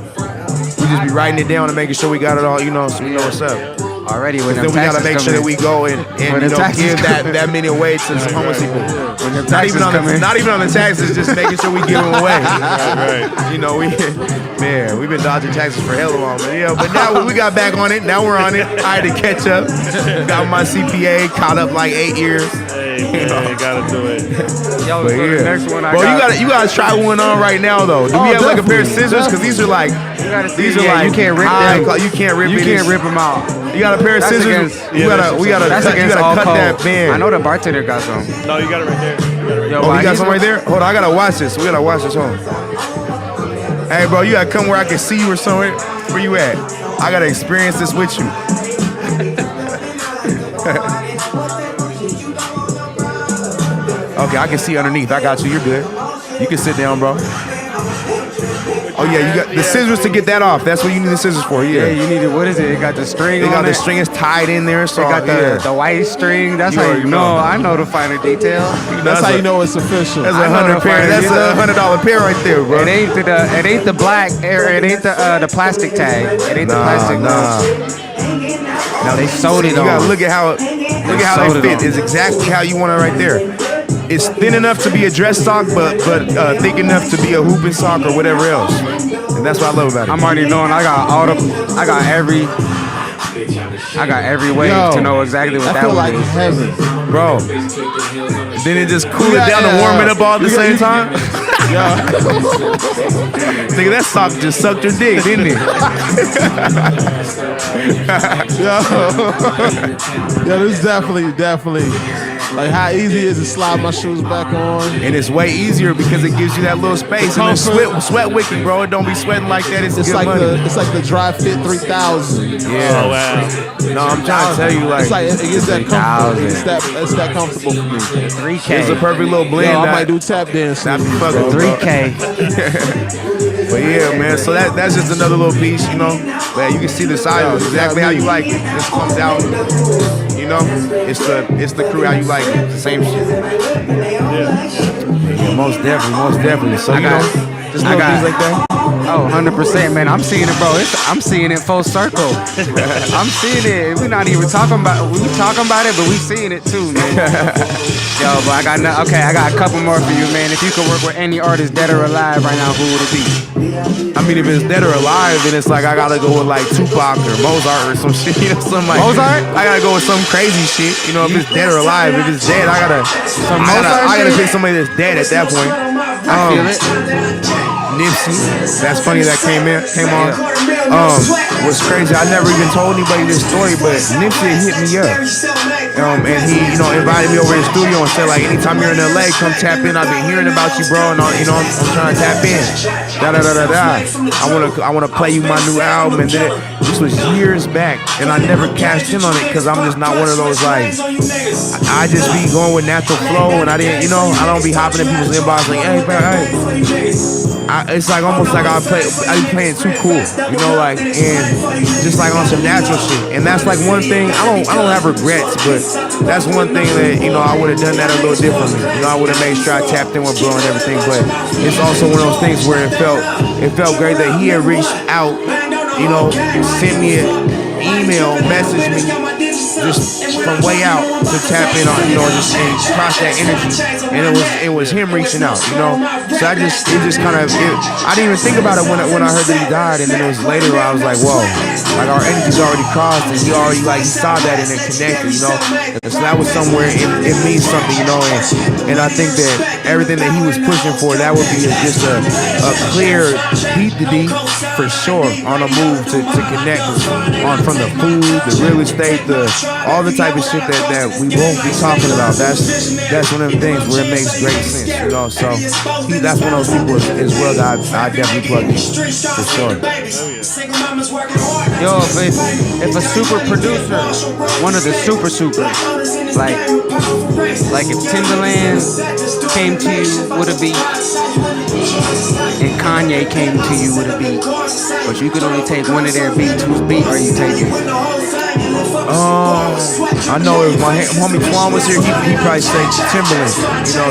We just be writing it down and making sure we got it all, you know, so we know what's up.
Already when
Then we gotta make sure that we go and you know, give that many away to some homeless people. Not even on the taxes, just making sure we give them away. Right. You know, we've been dodging taxes for hella long, but now we got back on it. Now we're on it. I had to catch up. Got my CPA caught up like 8 years.
Hey, man, you gotta do it.
Yo, so the next one
you gotta try one on right now though. Do we have like a pair of scissors? Because these are like
you can't rip them.
You can't rip
them out.
You got a pair of scissors. We gotta cut that band.
I know the bartender got some.
No, you got it right there.
Yo,
you got some right there? Hold on, I gotta watch this. We gotta watch this home. Hey, bro, you gotta come where I can see you or somewhere. Where you at? I gotta experience this with you. Okay, I can see underneath. I got you. You're good. You can sit down, bro. Oh yeah, you got the scissors to get that off. That's what you need the scissors for. Yeah,
you need it. What is it? It got the string.
They
on
got
it.
the string is tied in there. So
it got the white string. That's how you know. I know the finer detail.
That's how you know it's official.
That's $100 pair. That's $100 pair right there, bro.
It ain't the black. It ain't the plastic tag. It ain't the plastic. No, they sold it.
You gotta look at how they fit. It's exactly how you want it right there. It's thin enough to be a dress sock, but thick enough to be a hooping sock or whatever else. And that's what I love about it.
I'm already knowing. I got every way to know exactly what that
like
is.
Heaven,
bro. Then it just cool it down to warm it up all at the same time. Nigga, that sock just sucked your dick, didn't it?
Yo, this is definitely. Like how easy it is to slide my shoes back on.
And it's way easier because it gives you that little space. And sweat wicking, bro. It don't be sweating like that. It's
like
money.
it's like the Dry Fit 3000.
Yeah.
Oh wow.
No, I'm trying to tell you, like
it's like it gets that comfortable. It's that comfortable for me.
3K.
It's a perfect little blend.
Yo, I might do tap dance.
That'd be fucking
3K.
But yeah, man. So that's just another little piece, you know. Man, you can see the size exactly how you like it. This comes out. You know, it's the crew how you like it. It's the same shit. Yeah, most definitely. So just little things like that.
Oh, 100%, man. I'm seeing it, bro. I'm seeing it full circle. I'm seeing it. We're not even talking about it. We talking about it, but we seeing it too, man. Yo, but I got a couple more for you, man. If you could work with any artist, dead or alive, right now, who would it be?
I mean, if it's dead or alive, then it's like I gotta go with like Tupac or Mozart or some shit. You know, something like
Mozart?
I gotta go with some crazy shit. You know, if it's dead or alive. If it's dead, I gotta pick somebody that's dead at that point.
I feel it.
Nipsey, that's funny that came on. What's crazy, I never even told anybody this story, but Nipsey hit me up. And he, invited me over to the studio and said, like, anytime you're in LA, come tap in. I've been hearing about you, bro, and I'm trying to tap in. I wanna play you my new album, and then this was years back, and I never cashed in on it because I'm just not one of those like. I just be going with natural flow, and I don't be hopping in people's inbox like, hey, bro, hey. It's like almost like I be playing too cool, and just like on some natural shit. And that's like one thing. I don't have regrets, but that's one thing that I would have done that a little differently. I would have made sure I tapped in with bro and everything. But it's also one of those things where it felt great that he had reached out, sent me an email, messaged me just from way out to tap in on, just and cross that energy. And it was him reaching out, So I didn't even think about it when I heard that he died, and then it was later where I was like, whoa, like our energy's already crossed, and he saw that and it connected, And so that was somewhere it means something, and I think that everything that he was pushing for, that would be just a clear beat to D for sure on a move to connect on from the food, the real estate, all the type of shit that we won't be talking about. That's one of them things where it makes great sense, So that's one of those people as well that I definitely plug in for sure.
Yo, if a super producer, one of the supers, like if Timberland came to you with a beat and Kanye came to you with a beat, but you could only take one of their beats, whose beat are you taking?
I know if my homie Twan was here, he'd probably say Timberland.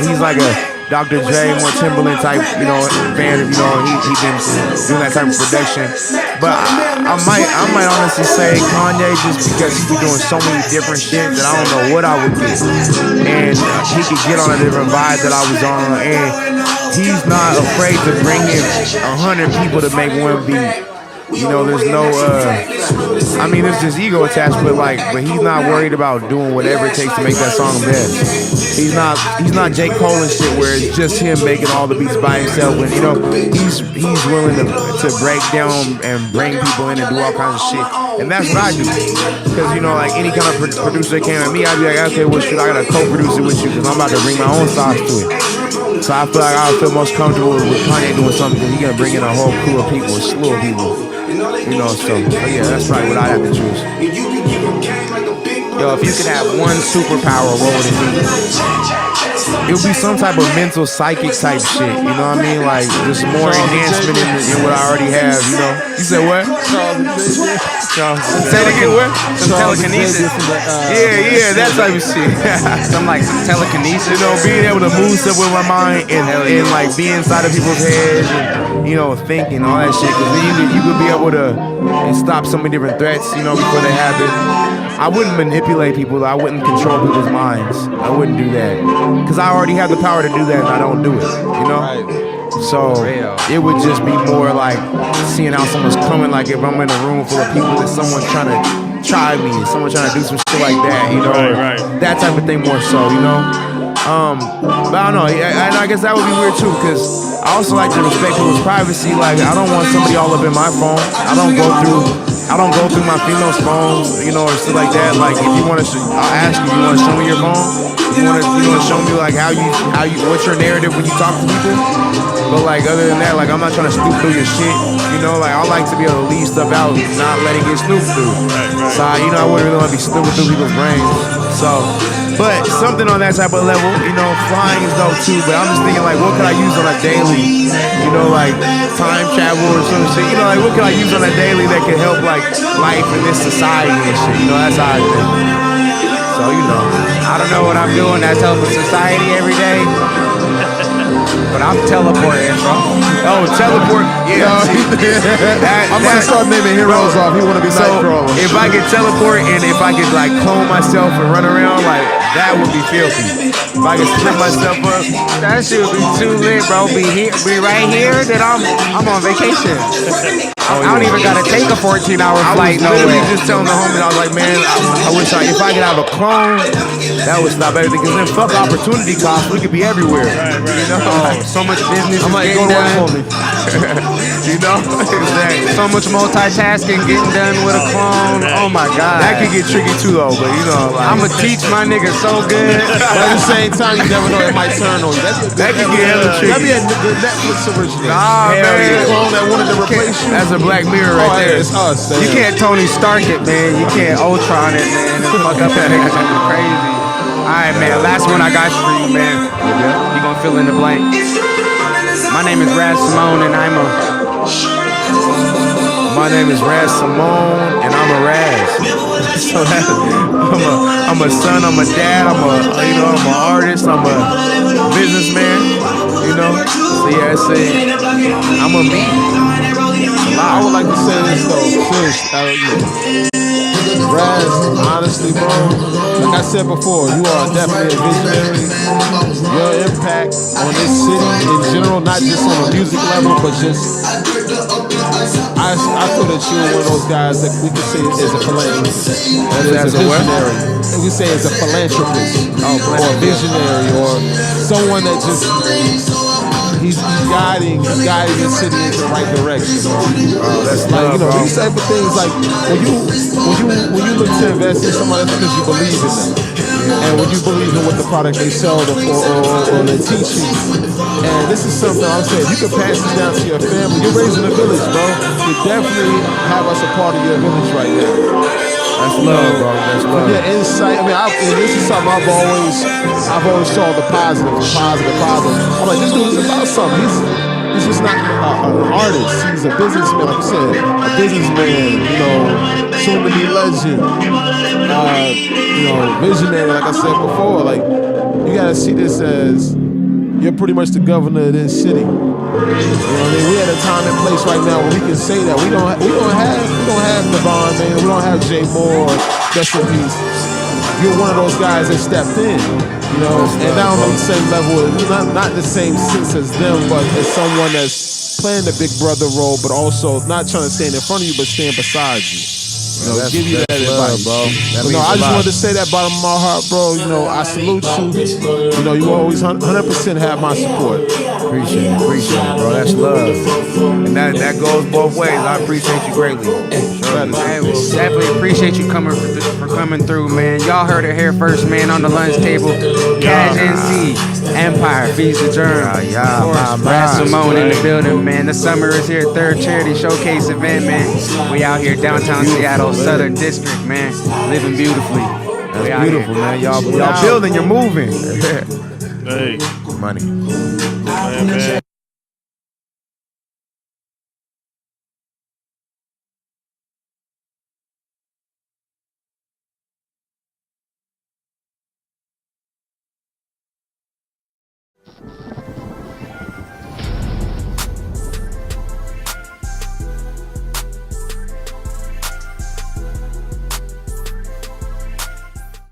He's like a Dr. J, more Timberland type, fan. He's been doing that type of production. But I might honestly say Kanye, just because he be doing so many different shit that I don't know what I would get. And he could get on a different vibe that I was on, and he's not afraid to bring in 100 people to make one beat. There's no, there's this ego attached, but he's not worried about doing whatever it takes to make that song best. He's not J. Cole and shit where it's just him making all the beats by himself. And he's willing to break down and bring people in and do all kinds of shit. And that's what I do. Because like any kind of producer that came at me, I'd be like, okay, well shit, I gotta co-produce it with you because I'm about to bring my own sauce to it. So I feel like I would feel most comfortable with Kanye doing something because he's gonna bring in a whole crew of people, a slew of people. So yeah, that's probably what I have to choose.
Yo, if you could have one superpower, what would it be?
It would be some type of mental, psychic type shit. You know what I mean? Like just more enhancement in what I already have. You said what? Say it again. What?
Some telekinesis.
Yeah, that type of shit.
some telekinesis.
Being able to move stuff with my mind and like be inside of people's heads and thinking all that shit. Because then you could be able to stop so many different threats. Before they happen. I wouldn't manipulate people. I wouldn't control people's minds. I wouldn't do that because I already have the power to do that, and I don't do it.
Right.
So it would just be more like seeing how someone's coming. Like if I'm in a room full of people and someone's trying to try me, and someone trying to do some shit like that.
Right.
That type of thing more so. But I don't know, and I guess that would be weird too, because I also like to respect people's privacy. Like I don't want somebody all up in my phone. I don't go through my female's phones, or shit like that. Like if you want to, I'll ask you want to show me your phone? You want to show me like how you what's your narrative when you talk to people? But like other than that, like I'm not trying to snoop through your shit. Like I like to be able to leave stuff out, not let it get snooped through. So I wouldn't really want to be snooping through people's brains. So. But something on that type of level, flying is dope too. But I'm just thinking like, what could I use on a daily? Like time travel or some shit. Like what could I use on a daily that could help like life in this society and shit? That's how I think. So I don't know what I'm doing that's helping society every day.
but I'm teleporting, bro.
Oh, teleport. Yeah.
I'm about to start naming heroes off. He want to be
So
Nightcrawler.
if I could teleport and if I could like clone myself and run around, like that would be filthy. If I could split myself up,
That shit would be too lit, bro. Be right here, then I'm on vacation. I don't even gotta take a 14-hour
I was
flight
literally
nowhere.
just telling the homies, I was like, man, I wish if I could have a clone, that would stop everything. Because then fuck opportunity cost, we could be everywhere. You know,
So much business
I'm
is
like,
getting
go to work for
done.
me.
you know, exactly.
So much multitasking getting done with a clone. Oh my god.
That could get tricky too, though. But you know, like,
I'ma teach my niggas so good.
But at the same time, you never know, it might turn on you.
that could get hella tricky.
That'd be a good Netflix original.
Nah,
Hell
man.
yeah.
Clone that wanted to replace you.
That's a Black Mirror right there.
It's us.
You can't Tony Stark it, man. You can't Ultron it, man. And fuck up and make something crazy. All right, man. Last one I got for you, man. You gonna fill in the blank. My name is Raz Simone, and
My name is Raz Simone, and I'm a Raz. So I'm a son, I'm a dad, I'm an artist, I'm a businessman. You know, so yeah, I'm a me.
I would like to say this though, Raz, honestly, bro, like I said before, you are definitely a visionary. Your impact on this city in general, not just on a music level, but just I feel that you're one of those guys that we could say is a philanthropist. As a visionary. We say is a philanthropist. Or a visionary, or someone that just he's guiding the city in the right direction.
That's
Like,
love,
you know,
bro.
these type of things, like when you look to invest in somebody, that's because you believe in them. And when you believe in what the product they sell or they teach you. And this is something I'm saying, you can pass this down to your family. You're raising a village, bro. You definitely have us a part of your village right now.
That's love, bro. That's love.
Yeah, insight. I mean, and this is something I've always saw the positive. I'm like, this dude is about something. He's just not an artist. He's a businessman, like you said, a businessman. You know, soon to be legend. You know, visionary. Like I said before, like you gotta see this as you're pretty much the governor of this city. You know what I mean? We at a time and place right now where we can say that we don't have Devon, man. We don't have Jay Moore, rest in peace. You're one of those guys that stepped in, you know, and not on the same level, not the same sense as them, but as someone that's playing the big brother role, but also not trying to stand in front of you, but stand beside you. You know, give you that advice,
bro.
But no, I just wanted to say that bottom of my heart, bro. You know, I salute you. You know, you always 100% have my support.
Appreciate it, bro. That's love. And that goes both ways. I appreciate you greatly.
Hey, well, definitely appreciate you for coming through, man. Y'all heard it here first, man, on the lunch table. Caj Encee, M-Pyre, Feez the Germ. Raz Simone in the building, man. The summer is here, third charity showcase event, man. We out here downtown Seattle, Southern District, man. Living beautifully.
That's beautiful, man. Y'all building, you're moving.
Hey,
Money.
man.